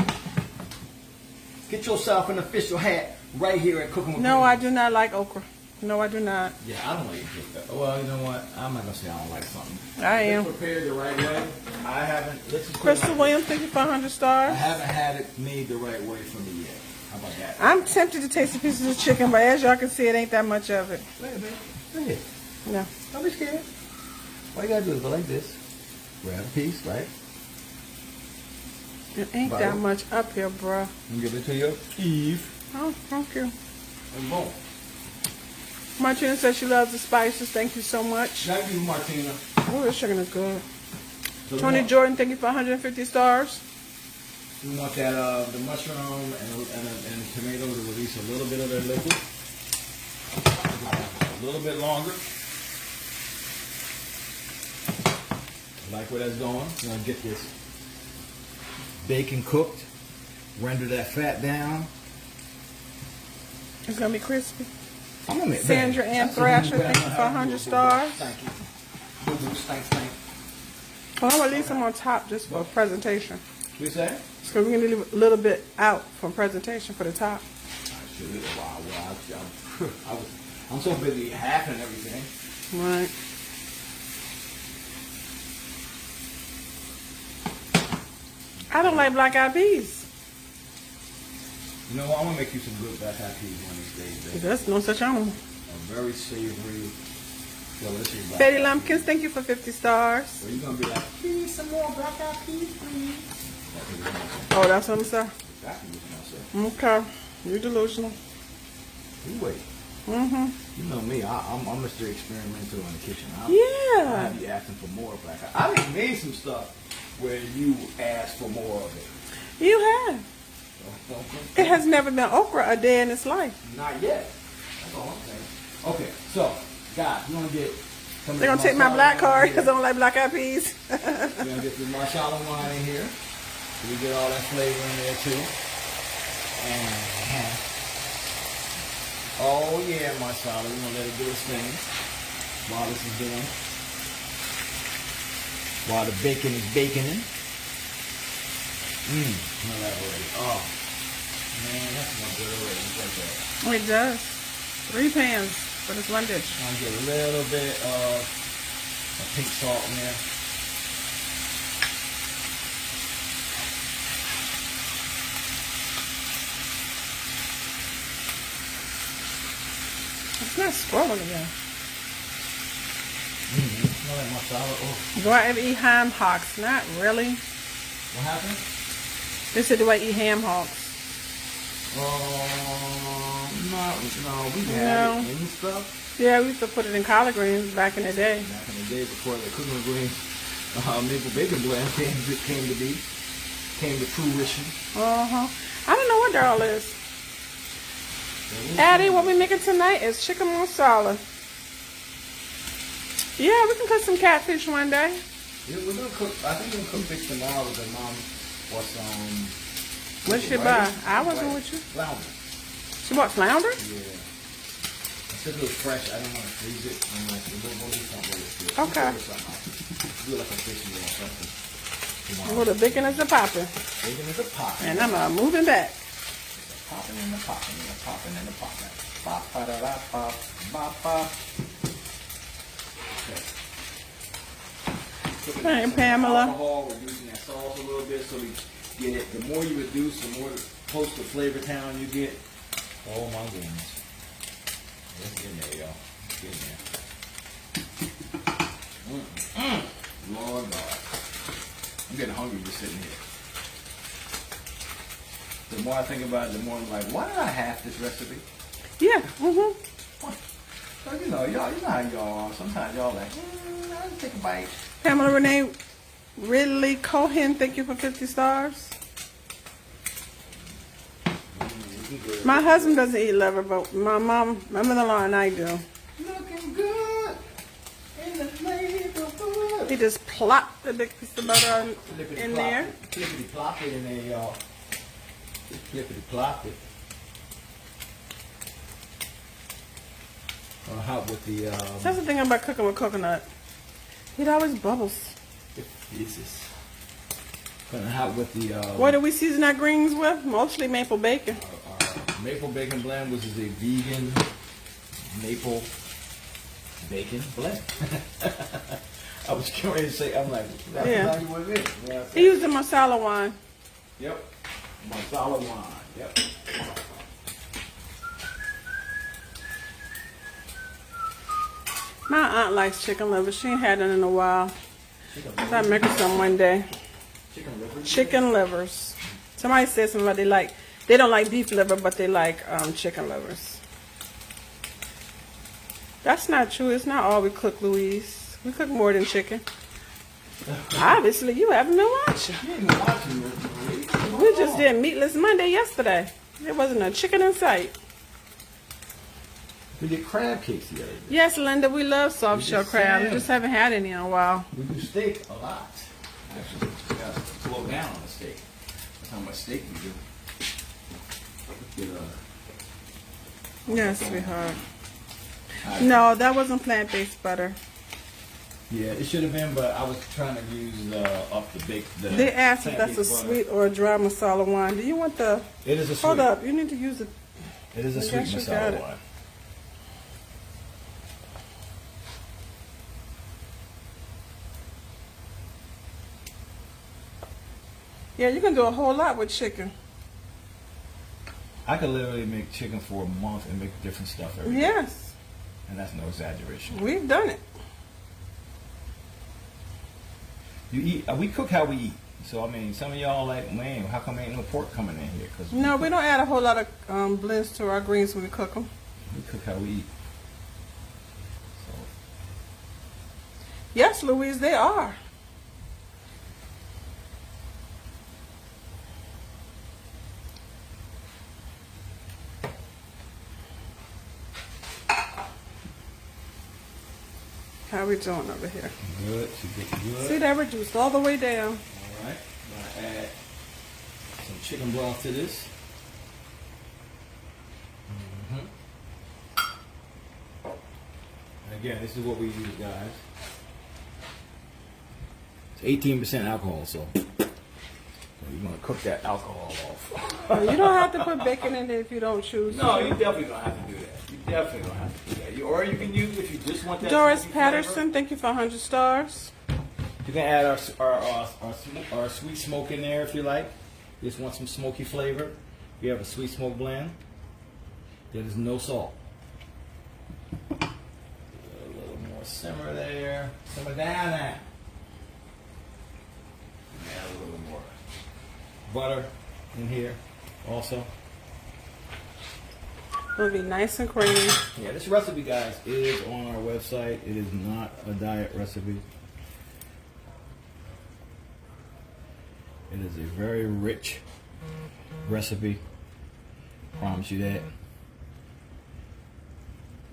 Get yourself an official hat right here at Cooking with
No,
Green.
I do not like okra. No, I do not.
Yeah, I don't like it. Well, you know what? I'm not gonna say I don't like something.
I am.
It's prepared the right way. I haven't. Let's just put it
Crystal
like
Williams, thank you for 100
I
stars.
haven't had it made the right way for me yet. How about that?
I'm tempted to taste the pieces of chicken, but as y'all can see, it ain't that much of it.
Wait a minute. Go ahead.
No.
Don't be scared. All you gotta do is go like this. Grab a piece, right?
It ain't that much up here, bruh.
And give it to your Eve.
Oh, thank you.
And boom.
Martina says she loves the spices. Thank you so much.
Thank you, Martina.
Oh, this chicken is good.
So
Tony Jordan, thank you for 150 stars.
We want that the mushroom and tomatoes to release a little bit of their liquid. A little bit longer. Like where that's going. We're gonna get this bacon cooked. Render that fat down.
It's gonna be crispy.
I'm gonna make
Sandra Ann Thrasher, thank you for 100 stars.
Thank you. Thanks.
Oh, I'm gonna leave some on top just for presentation.
What you say?
So we're gonna leave a little bit out for presentation for the top.
I'm so busy hacking everything.
Right. I don't like black eyed peas.
You know what? I'm gonna make you some good black eyed peas one of these days, baby.
There's no such on.
A very savory, delicious black
Betty
eyed
Lumpkins, thank you for 50 stars.
peas. Well, you're gonna be like, please, some more black eyed peas, please.
Oh, that's what I'm saying.
Exactly what
Okay. You're delusional.
you wait.
Mm-hmm.
You know me. I'm Mr. Experimental in the kitchen. I
Yeah.
have you asking for more black eyed. I done made some stuff where you asked for more of it.
You have. It has never been okra a day in its life.
Not yet. That's all I'm saying. Okay, so guys, we're gonna get.
They're going to take my black card because I don't like black eyed peas.
We're gonna get the Marsala wine in here. So we get all that flavor in there too. And oh yeah, Marsala, we're gonna let it do its thing while this is doing. While the bacon is baconing. Smell that already. Oh man, that smells good already. Like that.
It does. 3 pans for this one dish.
I'm gonna get a little bit of pink salt in there.
It's not scrolling again.
Smell like Marsala. Oh,
Do I ever eat ham hocks? Not really.
what happened?
They said, do I eat ham hocks?
No, we
No.
had it and stuff.
Yeah, we used to put it in collard greens back in the day.
Back in the day before the cooking green maple bacon blend came to fruition.
Uh-huh. I don't know what Darl is. Addie, what we making tonight is chicken marsala. Yeah, we can cook some catfish one day.
Yeah, we're gonna cook. I think we're gonna cook fish tomorrow with the mom or some.
What she buy? I wasn't with you.
Flounder.
She bought flounder?
Yeah. Since it was fresh, I didn't want to freeze it. I'm like, we'll do something with it.
Okay.
Do like a fish meal or something.
Well, the bacon is a popping.
Bacon is a popping.
And I'm moving back.
Popping and the popping and the popping and the popping. Pop, pa, da, da, pop, pop, pop. Okay.
All right, Pamela.
Alcohol, reducing that salt a little bit so we get it. The more you reduce, the more close to flavor town you get. Oh my goodness. Let's get in there, y'all. Get in there. Lord God. I'm getting hungry just sitting here. The more I think about it, the more I'm like, why did I have this recipe?
Yeah. Mm-hmm.
So, you know how y'all are. Sometimes y'all like, I'll take a bite.
Pamela Renee Ridley Cohen, thank you for 50 stars. My husband doesn't eat liver, but my mother-in-law and I do.
Looking good in the neighborhood.
He just plopped the big piece of butter in there.
Flippity plop it in there, y'all. Flippity plop it. Hot with the
That's the thing about cooking with coconut. It always bubbles.
Jesus. Hot with the
What do we season our greens with? Mostly maple bacon.
maple bacon blend, which is a vegan maple bacon blend. I was getting ready to say, I'm like, that's exactly what it is. You know what
He used the Marsala wine.
Yep. Marsala wine. Yep.
My aunt likes chicken livers. She ain't had it in a while. So I make her some one day.
Chicken livers.
Chicken livers. Somebody said somebody they don't like beef liver, but they like chicken livers. That's not true. It's not all we cook, Louise. We cook more than chicken. Obviously, you haven't been watching.
You ain't been watching this.
We just did Meatless Monday yesterday. There wasn't a chicken in sight.
We did crab cakes the other day.
Yes, Linda, we love soft shell crab. We just haven't had any in a while.
We do steak a lot. Actually, we got to slow down on the steak. That's how much steak we do.
Yes, sweetheart. No, that wasn't plant-based butter.
Yeah, it should have been, but I was trying to use up the bake.
They asked if that's a sweet or a dry masala wine. Do you want the...
It is a sweet.
Hold up, you need to use it.
It is a sweet masala wine.
Yeah, you can do a whole lot with chicken.
I could literally make chicken for a month and make different stuff every day.
Yes.
And that's no exaggeration.
We've done it.
You eat. We cook how we eat. So, I mean, some of y'all like, man, how come ain't no pork coming in here? Cause
no, we don't add a whole lot of blends to our greens when we cook them.
We cook how we eat. So.
Yes, Louise, they are. How we doing over here?
Good. She get good.
See, that reduced all the way down.
All right. I'm going to add some chicken broth to this. And again, this is what we use, guys. It's 18% alcohol, so you're going to cook that alcohol off.
You don't have to put bacon in it if you don't choose.
No, you definitely don't have to do that. You definitely don't have to do that. Or you can use, if you just want that.
Doris
smoky
Patterson,
flavor,
thank you for 100 stars.
you can add our sweet smoke in there if you like. You just want some smoky flavor. We have a sweet smoke blend. There is no salt. A little more simmer there. Simmer down there. Add a little more butter in here also.
It'll be nice and creamy.
Yeah, this recipe, guys, is on our website. It is not a diet recipe. It is a very rich recipe. Promise you that.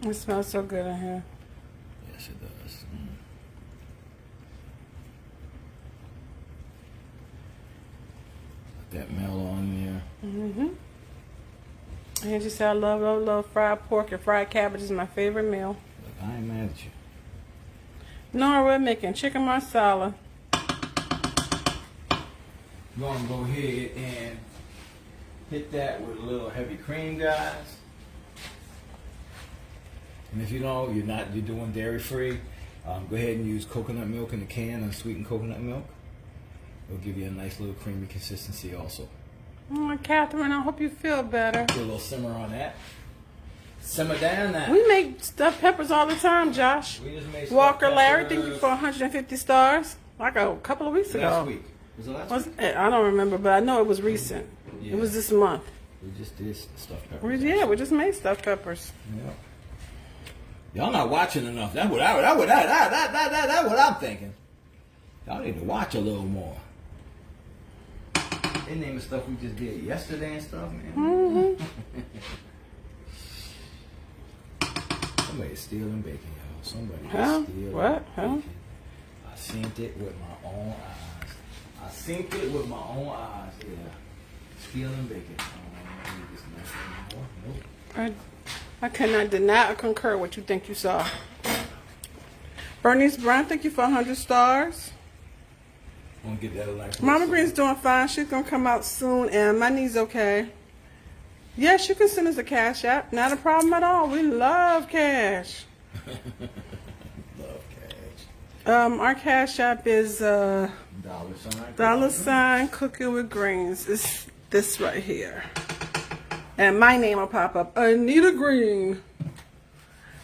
It smells so good in here.
Yes, it does. Put that mellow on there.
Mm-hmm. Angie said, I love fried pork and fried cabbage is my favorite meal.
Look, I ain't mad at you.
Nora, we're making chicken marsala.
You're going to go ahead and hit that with a little heavy cream, guys. And if you know you're doing dairy free, go ahead and use coconut milk in the can, unsweetened coconut milk. It'll give you a nice little creamy consistency also.
Oh, Catherine, I hope you feel better.
Put a little simmer on that. Simmer down that.
We make stuffed peppers all the time, Josh.
We just made
Walker
stuffed
Larry,
peppers
thank you for 150 stars. Like a couple of weeks ago.
last week. Was it last week?
I don't remember, but I know it was recent.
Yeah.
It was this month.
We just did stuffed peppers.
We just made stuffed peppers.
Yeah. Y'all not watching enough. That's what I'm thinking. Y'all need to watch a little more. They naming stuff we just did yesterday and stuff, man.
Mm-hmm.
Somebody's stealing bacon, y'all. Somebody's stealing
what?
bacon. I seen it with my own eyes. I seen it with my own eyes. Yeah, stealing bacon. I don't need this mess anymore. Nope.
I cannot deny or concur what you think you saw. Bernice Brown, thank you for 100 stars.
I'm gonna get that like
Mama Green's doing fine. She's gonna come out soon, and my knee's okay. Yes, you can send us a cash app. Not a problem at all. We love cash.
Love cash.
Our cash app is
$sign.
$cooking with greens. It's this right here. And my name will pop up, Anita Green.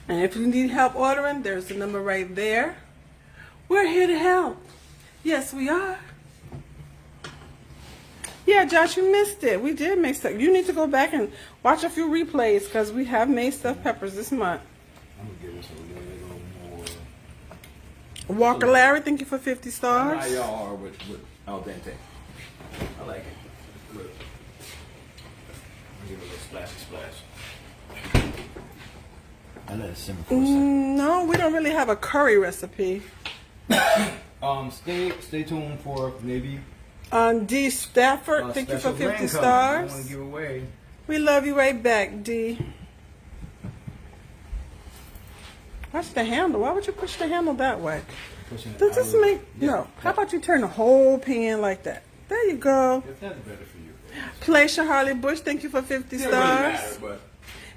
And if you need help ordering, there's the number right there. We're here to help. Yes, we are. Yeah, Josh, you missed it. We did make stuff. You need to go back and watch a few replays because we have made stuffed peppers this month.
I'm going to give this a little more.
Walker Larry, thank you for 50 stars.
How y'all are with al dente. I like it. Good. I'll give it a little splash. I let it simmer for a second.
No, we don't really have a curry recipe.
Stay tuned for maybe
D. Stafford, thank you for 50 stars.
I want to give away.
We love you right back, D. Watch the handle. Why would you push the handle that way? Does this make... No. How about you turn the whole pan like that? There you go.
If that's better for you.
Pleasure Harley Bush, thank you for 50 stars.
Really matter, but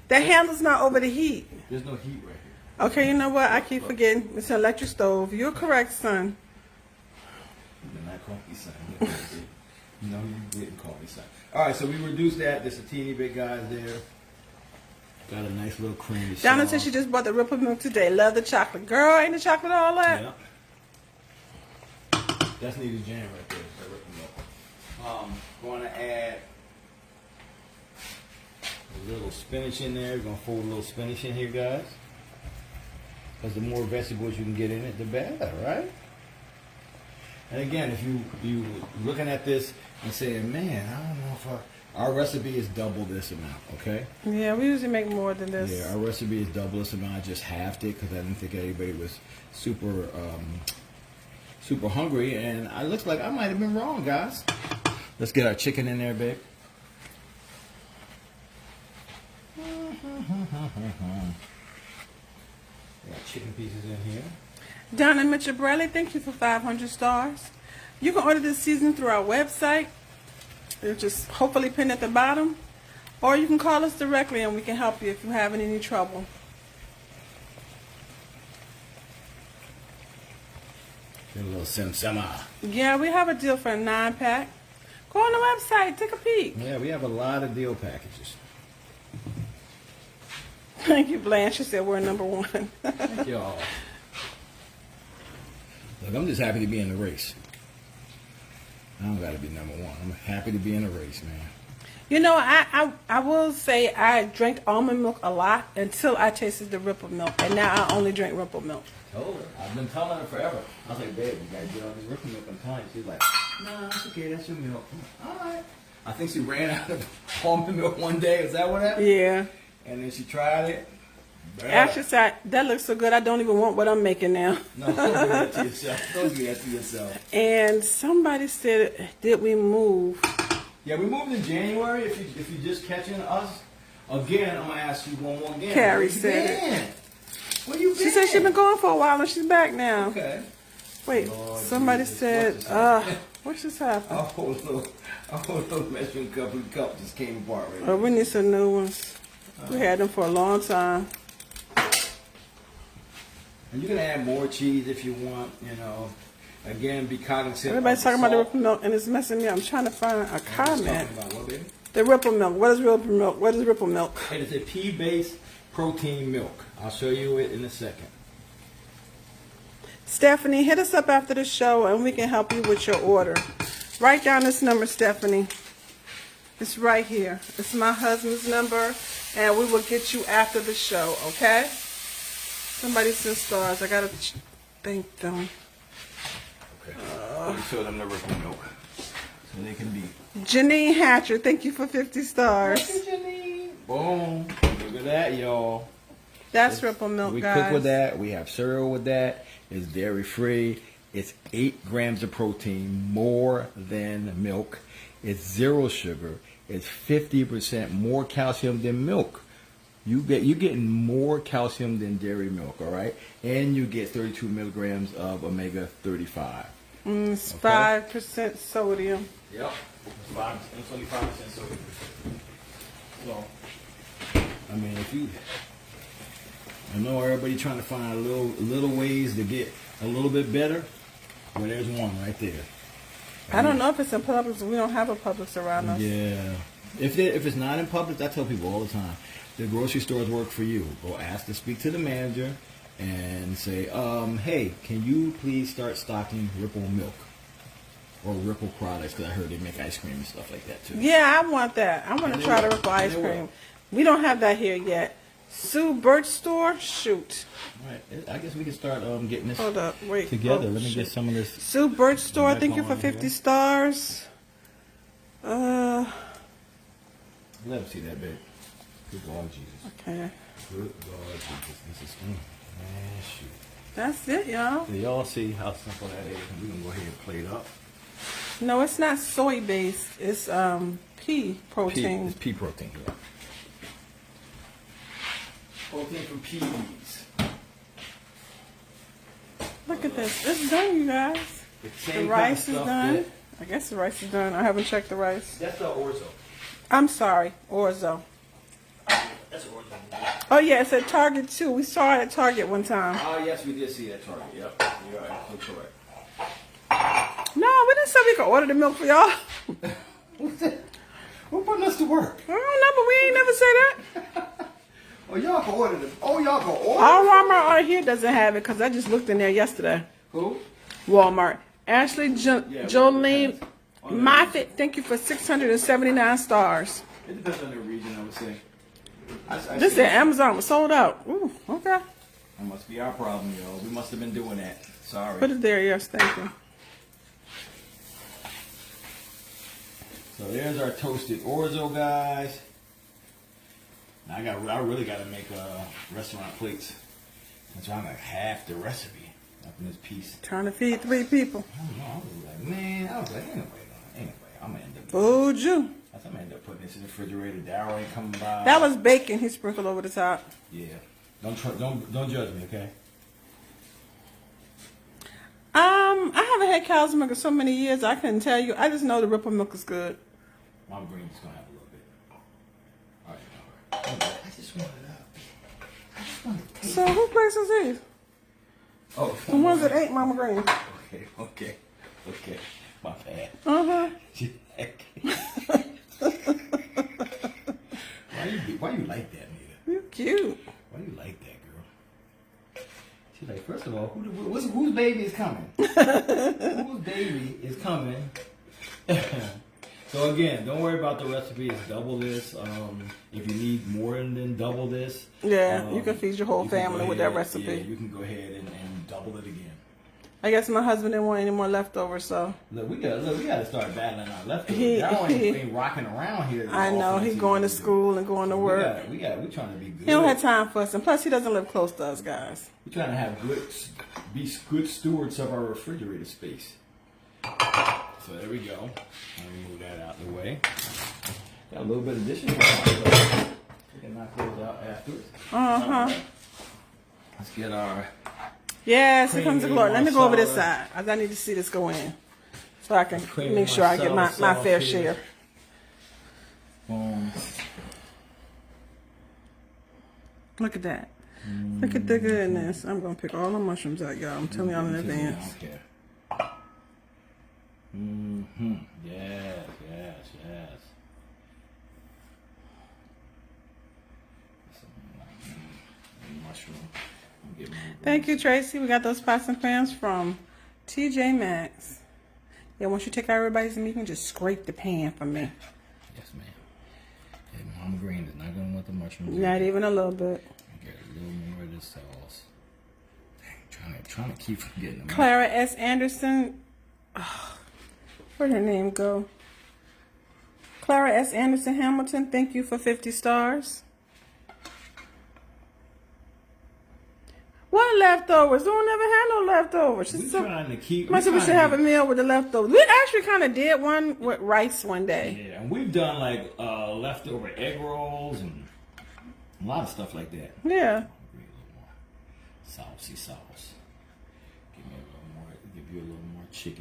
The handle's not over the heat.
there's no heat right here.
Okay, you know what? I keep forgetting. It's an electric stove. You're correct, son.
You did not call me son. No, you didn't call me son. All right, so we reduced that just a teeny bit, guys, there. Got a nice little creamy
Donna
sauce.
said she just bought the Ripple milk today. Love the chocolate. Girl, ain't the chocolate all that?
Yeah. That's Nita's jam right there. That Ripple milk. Going to add a little spinach in there. We're going to fold a little spinach in here, guys. Because the more vegetables you can get in it, the better, right? And again, if you looking at this and saying, man, I don't know if our recipe is double this amount, okay?
Yeah, we usually make more than this.
Yeah, our recipe is double this amount. I just halved it because I didn't think anybody was super hungry, and it looks like I might have been wrong, guys. Let's get our chicken in there, babe. Got chicken pieces in here.
Donna Mitchell Bradley, thank you for 500 stars. You can order this season through our website. It's just hopefully pinned at the bottom. Or you can call us directly and we can help you if you're having any trouble.
Get a little simsima.
Yeah, we have a deal for a 9-pack. Go on the website, take a peek.
Yeah, we have a lot of deal packages.
Thank you, Blanche. She said we're number one.
Thank y'all. Look, I'm just happy to be in the race. I don't got to be number one. I'm happy to be in the race, man.
You know, I will say I drank almond milk a lot until I tasted the Ripple milk, and now I only drink Ripple milk.
Told her. I've been telling her forever. I was like, babe, you got to get on this Ripple milk. I'm telling you. She's like, no, it's okay. That's your milk. I'm like, all right. I think she ran out of almond milk one day. Is that what happened?
Yeah.
And then she tried it.
Actually, said, that looks so good, I don't even want what I'm making now.
No, don't do that to yourself. Don't do that to yourself.
And somebody said, did we move?
Yeah, we moved in January. If you're just catching us, again, I'm going to ask you one more again.
Carrie said it.
Where you been?
She said she's been gone for a while and she's back now.
Okay.
Wait,
Lord
somebody
Jesus,
said,
what's
what's
this
just happened?
A whole little measuring cup just came apart right
Oh, we need some new ones. We had them for a long time.
And you can add more cheese if you want, you know. Again, be cognizant.
Everybody's talking about the Ripple milk and it's messing me up. I'm trying to find a comment.
About what, baby?
The Ripple milk. What is Ripple milk? What is Ripple milk?
It is a pea-based protein milk. I'll show you it in a second.
Stephanie, hit us up after the show and we can help you with your order. Write down this number, Stephanie. It's right here. It's my husband's number, and we will get you after the show, okay? Somebody sent stars. I gotta thank them.
Okay. Let me show them the Ripple milk so they can be.
Janine Hatcher, thank you for 50 stars.
Thank you, Janine. Boom. Look at that, y'all.
That's Ripple milk,
we
guys.
cook with that. We have cereal with that. It's dairy free. It's 8 grams of protein more than milk. It's 0 sugar. It's 50% more calcium than milk. You're getting more calcium than dairy milk, all right? And you get 32 milligrams of omega-35.
It's 5% sodium.
Yep. 25% sodium. So, I mean, if you, I know everybody trying to find little ways to get a little bit better. Well, there's one right there.
I don't know if it's in Publix. We don't have a Publix around us.
Yeah. If it's not in Publix, I tell people all the time, the grocery stores work for you. Go ask to speak to the manager and say, hey, can you please start stocking Ripple milk or Ripple products? Because I heard they make ice cream and stuff like that too.
Yeah, I want that. I want to try the Ripple ice cream. We don't have that here yet. Sue Birch store, shoot.
All right, I guess we can start getting this
Hold up, wait.
together. Let me get some of this.
Sue Birch store, thank you for 50 stars.
Let me see that, babe. Good God, Jesus.
Okay.
Good God, Jesus. This is, man, shoot.
That's it, y'all.
Do y'all see how simple that is? We can go ahead and plate up.
No, it's not soy based. It's pea protein.
It's pea protein, yeah. Protein from peas.
Look at this. It's done, you guys. The rice is done. I guess the rice is done. I haven't checked the rice.
That's the orzo.
I'm sorry, orzo.
That's orzo.
Oh yeah, it's at Target too. We saw it at Target one time.
Oh yes, we did see that Target. Yep, you're absolutely correct.
No, we didn't say we could order the milk for y'all.
Who putting us to work?
I don't know, but we ain't never say that.
Oh, y'all can order this. Oh, y'all can order.
Our Walmart out here doesn't have it because I just looked in there yesterday.
Who?
Walmart. Ashley Jolene Moffitt, thank you for 679 stars.
It depends on the region, I would say.
This said Amazon was sold out. Ooh, okay.
That must be our problem, yo. We must have been doing that. Sorry.
Put it there, yes, thank you.
So there's our toasted orzo, guys. Now I really got to make restaurant plates. I'm trying like half the recipe up in this piece.
Trying to feed 3 people.
I don't know. I was like, man, anyway, I'm gonna end up.
Fooled you.
I'm gonna end up putting this in the refrigerator. Darryl ain't coming by.
That was bacon he sprinkled over the top.
Yeah. Don't judge me, okay?
I haven't had cow's milk in so many years. I couldn't tell you. I just know the Ripple milk is good.
Mom Green's gonna have a little bit. All right. I just want it up. I just want to taste.
So whose place is these?
Oh,
The ones that ain't Mama Green.
Okay. My bad.
Uh-huh.
Why you like that, nigga?
You cute.
Why you like that, girl? She's like, first of all, whose baby is coming? Whose baby is coming? So again, don't worry about the recipe. It's double this. If you need more than double this,
Yeah, you can feed your whole family with that recipe.
Yeah, you can go ahead and double it again. I
guess my husband didn't want any more leftovers, so.
Look, we gotta start battling our leftovers. Y'all ain't rocking around here.
I know, he's going to school and going to work.
We trying to be good.
He don't have time for us, and plus he doesn't live close to us, guys.
We're trying to have be good stewards of our refrigerator space. So there we go. Let me move that out of the way. Got a little bit of dishes. We can knock those out afterwards.
Uh-huh.
Let's get our...
Yes, here comes the glory. Let me go over this side. I need to see this go in. So I can make sure I get my fair share.
Boom.
Look at that. Look at the goodness. I'm going to pick all the mushrooms out, y'all. I'm telling y'all in advance.
Okay. Yes. Mushroom.
Thank you, Tracy. We got those pots and pans from TJ Maxx. Yeah, once you take out everybody's meat, you can just scrape the pan for me.
Yes, ma'am. Hey, Mama Green is not going to want the mushrooms.
Not even a little bit.
Get a little more of this sauce. Dang, trying to keep from getting them.
Clara S. Anderson. Oh, where'd her name go? Clara S. Anderson Hamilton, thank you for 50 stars. What leftovers? We don't ever have no leftovers.
We're trying to keep...
we should have a meal with the leftovers. We actually kind of did one with rice one day.
Yeah, and we've done like leftover egg rolls and a lot of stuff like that.
Yeah.
Give me a little more saucy sauce. Give you a little more chick.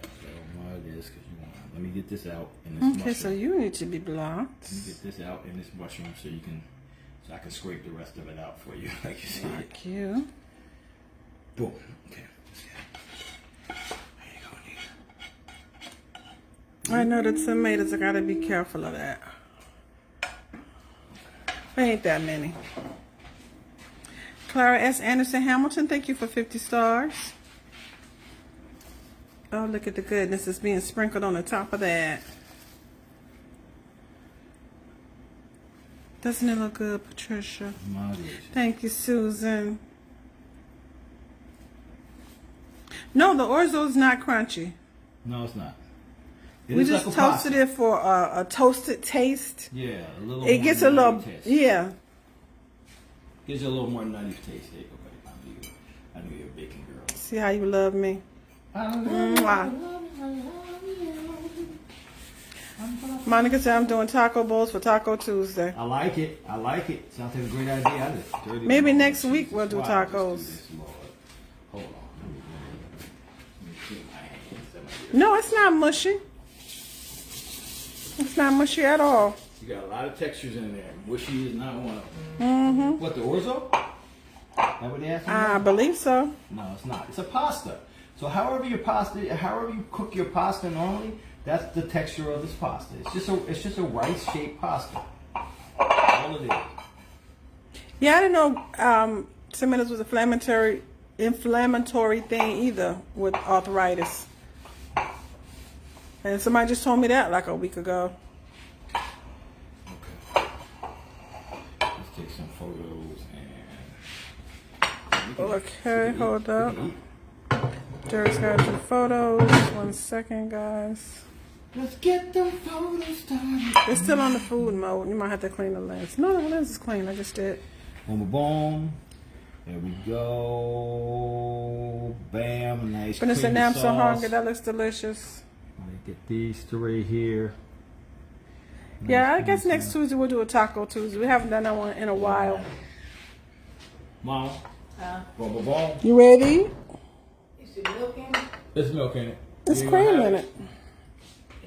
A little more of this. this because you want. Let me get this out in this
Okay,
mushroom.
so you need to be blocked.
Let me get this out in this mushroom so you can, so I can scrape the rest of it out for you, like you see.
Thank you.
Boom. Okay. Let's get it. There you go, Nita.
I know the tomatoes. I gotta be careful of that. There ain't that many. Clara S. Anderson Hamilton, thank you for 50 stars. Oh, look at the goodness that's being sprinkled on the top of that. Doesn't it look good, Patricia?
Marvelous.
Thank you, Susan. No, the orzo's not crunchy.
No, it's not.
We just toasted it for a toasted taste.
Yeah, a little.
It
more
gets a little,
taste.
yeah.
Gives you a little more nutty taste. There you go, buddy. I knew you were a baking girl.
See how you love me. Mwah. Monica said I'm doing taco bowls for Taco Tuesday.
I like it. I like it. Sounds like a great idea. I just dirty
Maybe
Lord.
next week we'll do
Why
tacos.
just do this, Lord? Hold on. Let me clean my hands.
No, it's not mushy. It's not mushy at all.
You got a lot of textures in there. Mushy is not one of them.
Mm-hmm.
What, the orzo? That what they asking?
I believe so.
No, it's not. It's a pasta. So however you cook your pasta normally, that's the texture of this pasta. It's just a rice-shaped pasta. All it is.
Yeah, I didn't know tomatoes was an inflammatory thing either with arthritis. And somebody just told me that like a week ago.
Okay. Let's take some photos and.
Okay, hold up. Derek's got to do photos. 1 second, guys.
Let's get them photos started.
It's still on the food mode. You might have to clean the lens. No, the lens is clean. I just did.
Boom, boom, boom. There we go. Bam. Nice.
But it's
creamy
now I'm so
sauce.
hungry. That looks delicious.
Let me get these three here. Nice
Yeah, I guess
creamy
next
sauce.
Tuesday we'll do a Taco Tuesday. We haven't done that one in a while.
Mom. Boom, boom, boom.
You ready?
Is the milk in it?
There's milk in it.
There's
You
cream
gonna have
in it.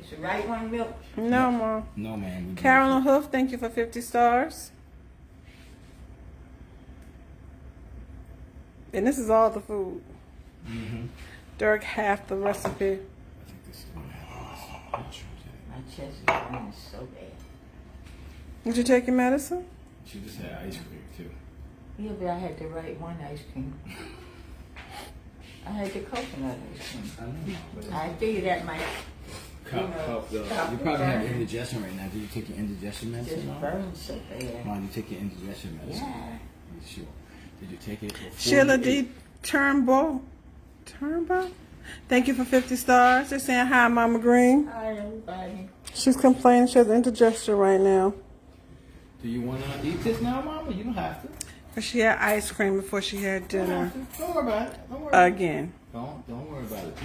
Is the right one milk?
No, Mom.
No, man. we do
Carolyn Hoof, thank you for 50 stars. And this is all the food.
Mm-hmm.
Dirk, half the recipe.
I think this is going to have all this mushrooms in it.
My chest is burning so bad.
Did you take your medicine?
She just had ice cream, too.
Yeah, but I had the right one ice cream. I had the coconut ice cream.
I know.
I figured that might
Help
stop
you
the
probably have
burn.
indigestion right now. Did you take your indigestion medicine?
Just
No?
burn so bad.
Mom, you take your indigestion medicine?
Yeah.
You sure? Did you take it? before
Sheila
you
D.
ate?
Turnbow. Thank you for 50 stars. They're saying hi, Mama Green.
Hi, everybody.
She's complaining she has indigestion right now.
Do you want to eat this now, Mama? You don't have to.
Because she had ice cream before she had
You don't
dinner.
have to. Don't worry about it. Don't worry about it.
Again.
Don't worry about it.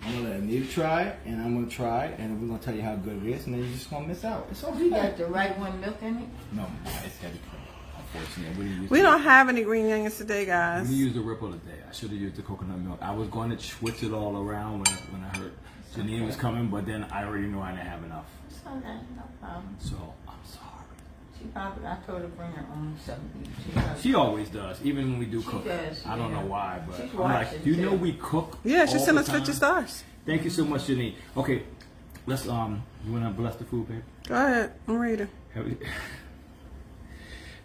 I'm going to let Anita try it, and I'm going to try it, and we're going to tell you how good it is, and then you're just going to miss out. It's okay.
You got the right one milk in it?
No, it's heavy cream. Unfortunately,
We don't have any green onions today, guys.
We used the Ripple today. I should have used the coconut milk. I was going to switch it all around when I heard Janine was coming, but then I already knew I didn't have enough.
It's all right, no problem.
So I'm sorry.
She probably, I told her to bring her own something.
She always does, even when we do cook.
does,
I don't
yeah.
know why, but
She's
I'm like,
watching,
do you
too.
know we cook?
Yeah, she
all
sent
the
us 50
time?
stars.
Thank you so much, Janine. Okay, let's you wanna bless the food, babe?
Go ahead. I'm reading.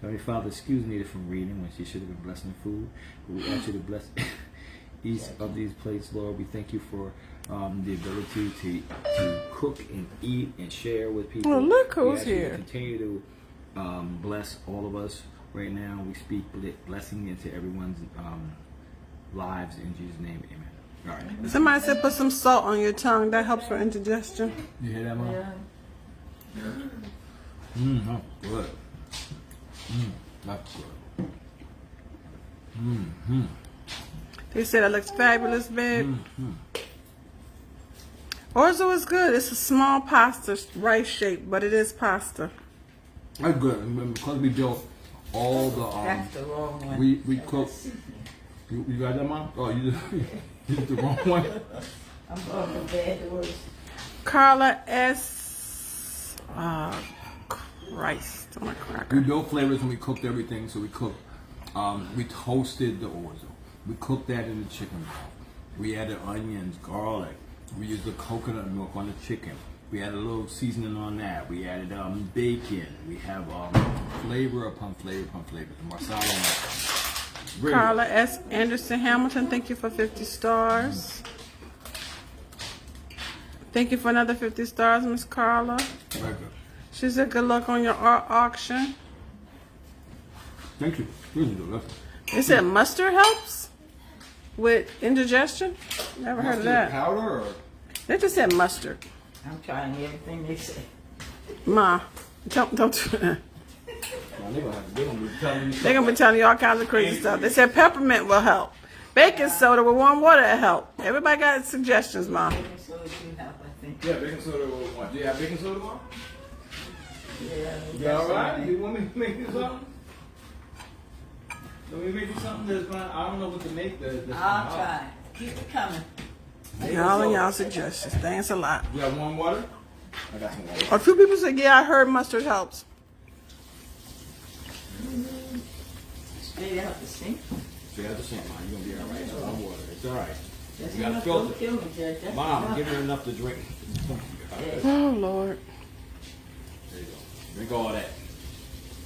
Heavenly Father, excuse Nita from reading when she should have been blessing the food. We ask you to bless each of these plates, Lord. We thank you for the ability to cook and eat and share with people.
Oh, look
We
who's
ask you to
here.
continue to bless all of us right now. We speak blessing into everyone's lives in Jesus' name. Amen. All right.
Somebody said put some salt on your tongue. That helps for indigestion.
You hear that, Mom?
Yeah.
Oh, good. That's good.
They said it looks fabulous, babe. Orzo is good. It's a small pasta, rice shape, but it is pasta.
That's good. And because we built all the
That's the wrong one.
we cook. You got that, Mom? Oh, you did the wrong one.
I'm going from bad to worse.
Carla S. Christ, on a
We
cracker.
built flavors and we cooked everything. So we cooked, we toasted the orzo. We cooked that in the chicken broth. We added onions, garlic. We used the coconut milk on the chicken. We added a little seasoning on that. We added bacon. We have flavor upon flavor upon flavor. The Marsala. Really
Carla S. Anderson Hamilton, thank you for 50 stars. Thank you for another 50 stars, Miss Carla.
very good.
She said good luck on your art auction.
Thank you. Really good.
They said mustard helps with indigestion. Never heard of that.
Powder or?
They just said mustard.
I'm trying everything they say.
Ma, don't.
No, they're gonna be telling you.
They're gonna be telling you all kinds of crazy stuff. They said peppermint will help. Baking soda with warm water will help. Everybody got suggestions, Ma.
Baking soda do help, I think.
Yeah, baking soda. What? Do you have baking soda, Mom?
Yeah.
You all right? You want me to make you something? Let me make you something that's gonna. I don't know what to make.
I'll try. Keep it coming.
Y'all and y'all suggestions. Thanks a lot.
You have warm water? I got some water.
A few people said, yeah, I heard mustard helps.
Straight out the sink.
Straight out the sink, Mom. You're gonna be all right. It's warm water. It's all right.
That's
You got a
enough
filter.
to kill me, Judge. That's
Mom,
enough.
give her enough to drink.
Oh, Lord.
There you go. Drink all that.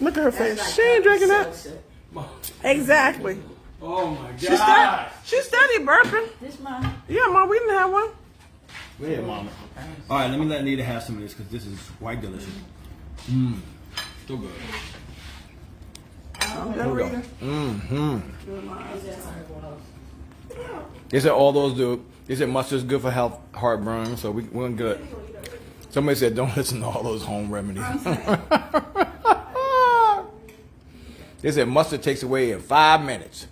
Look at her
That's
face.
like
She ain't drinking that.
salsa.
Mom.
Exactly.
Oh my
She steady burping.
This mine.
Yeah, Mom, we didn't have one.
Go ahead, Mama. All right, let me let Nita have some of this because this is quite delicious. Mmm. So good. Here we go. Mm-hmm. They said all those do. They said mustard's good for health, heartburn, so we're good. Somebody said don't listen to all those home remedies. They said mustard takes away in 5 minutes.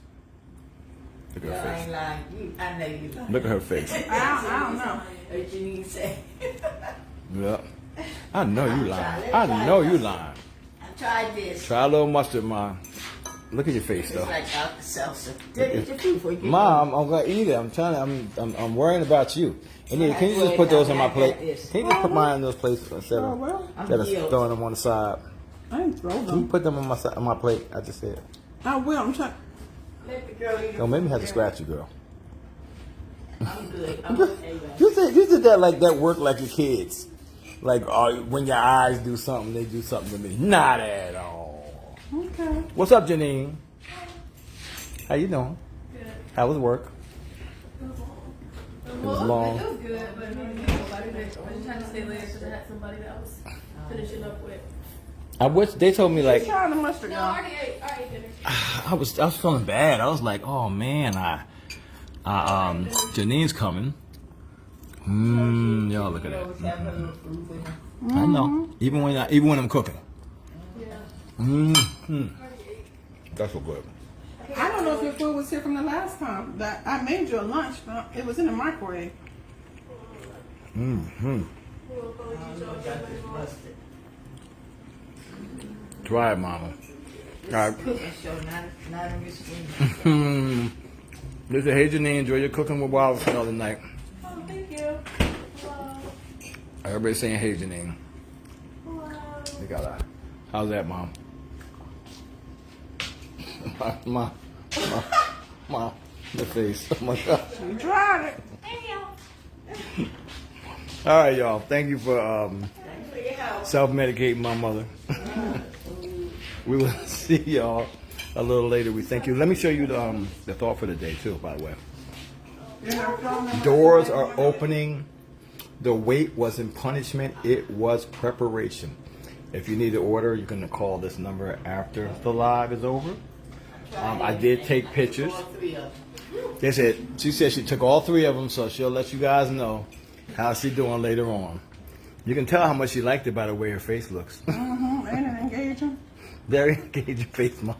Look at
I
her
ain't
face.
lying. I know you lying.
Look at her face.
I don't know.
What you need to say.
Yeah. I know you lying. I know you lying.
I tried this.
Try a little mustard, Mom. Look at your face,
It's
though.
like Dr. Salsa. Eat your food before you get
Mom, I'm gonna eat it. I'm trying to. I'm worrying about you. And then, can you just put those on my plate? Can you just put mine in those plates instead
Oh,
of
well,
throwing them on the side?
I didn't throw
Can you
them.
put them on my plate? I just said.
I will. I'm trying.
Let the girl eat.
Don't make me have to scratch you, girl.
I'm good. I'm okay.
You did that like that work like your kids. Like when your eyes do something, they do something to me. Not at all.
Okay.
What's up, Janine? How you doing?
Good.
How was work? It was long.
It was good, but nobody was trying to stay later because I had somebody that I was finishing up with.
I wish they told me like
Trying the mustard,
No,
y'all.
I already ate dinner.
I was feeling bad. I was like, oh man, Janine's coming. Y'all look at that.
Always have a little food with her.
I know. Even when I'm cooking.
Yeah.
That's so good.
I don't know if your food was here from the last time. That I made you a lunch, but it was in the microwave.
I don't know about this mustard.
Try it, Mama. All right.
Cooking show, not on your screen.
They say, hey Janine, enjoy your cooking with Wild Smell tonight.
Oh, thank you. Hello.
Everybody's saying, hey Janine.
Hello.
They got a. How's that, Mom? Mom, the face. Oh my God.
You tried it.
Thank you.
All right, y'all. Thank you for
Thanks for your help.
self-medicating my mother. We will see y'all a little later. We thank you. Let me show you the thought for the day too, by the way. Doors are opening. The wait wasn't punishment. It was preparation. If you need to order, you can call this number after the live is over. I did take pictures.
All three of them.
She said she took all 3 of them, so she'll let you guys know how she's doing later on. You can tell how much she liked it by the way her face looks.
Ain't it engaging?
Very engaging face, Mom.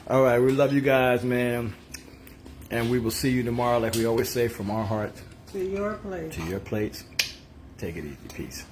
All right, we love you guys, man. And we will see you tomorrow, like we always say, from our heart
To your place.
to your plates. Take it easy. Peace.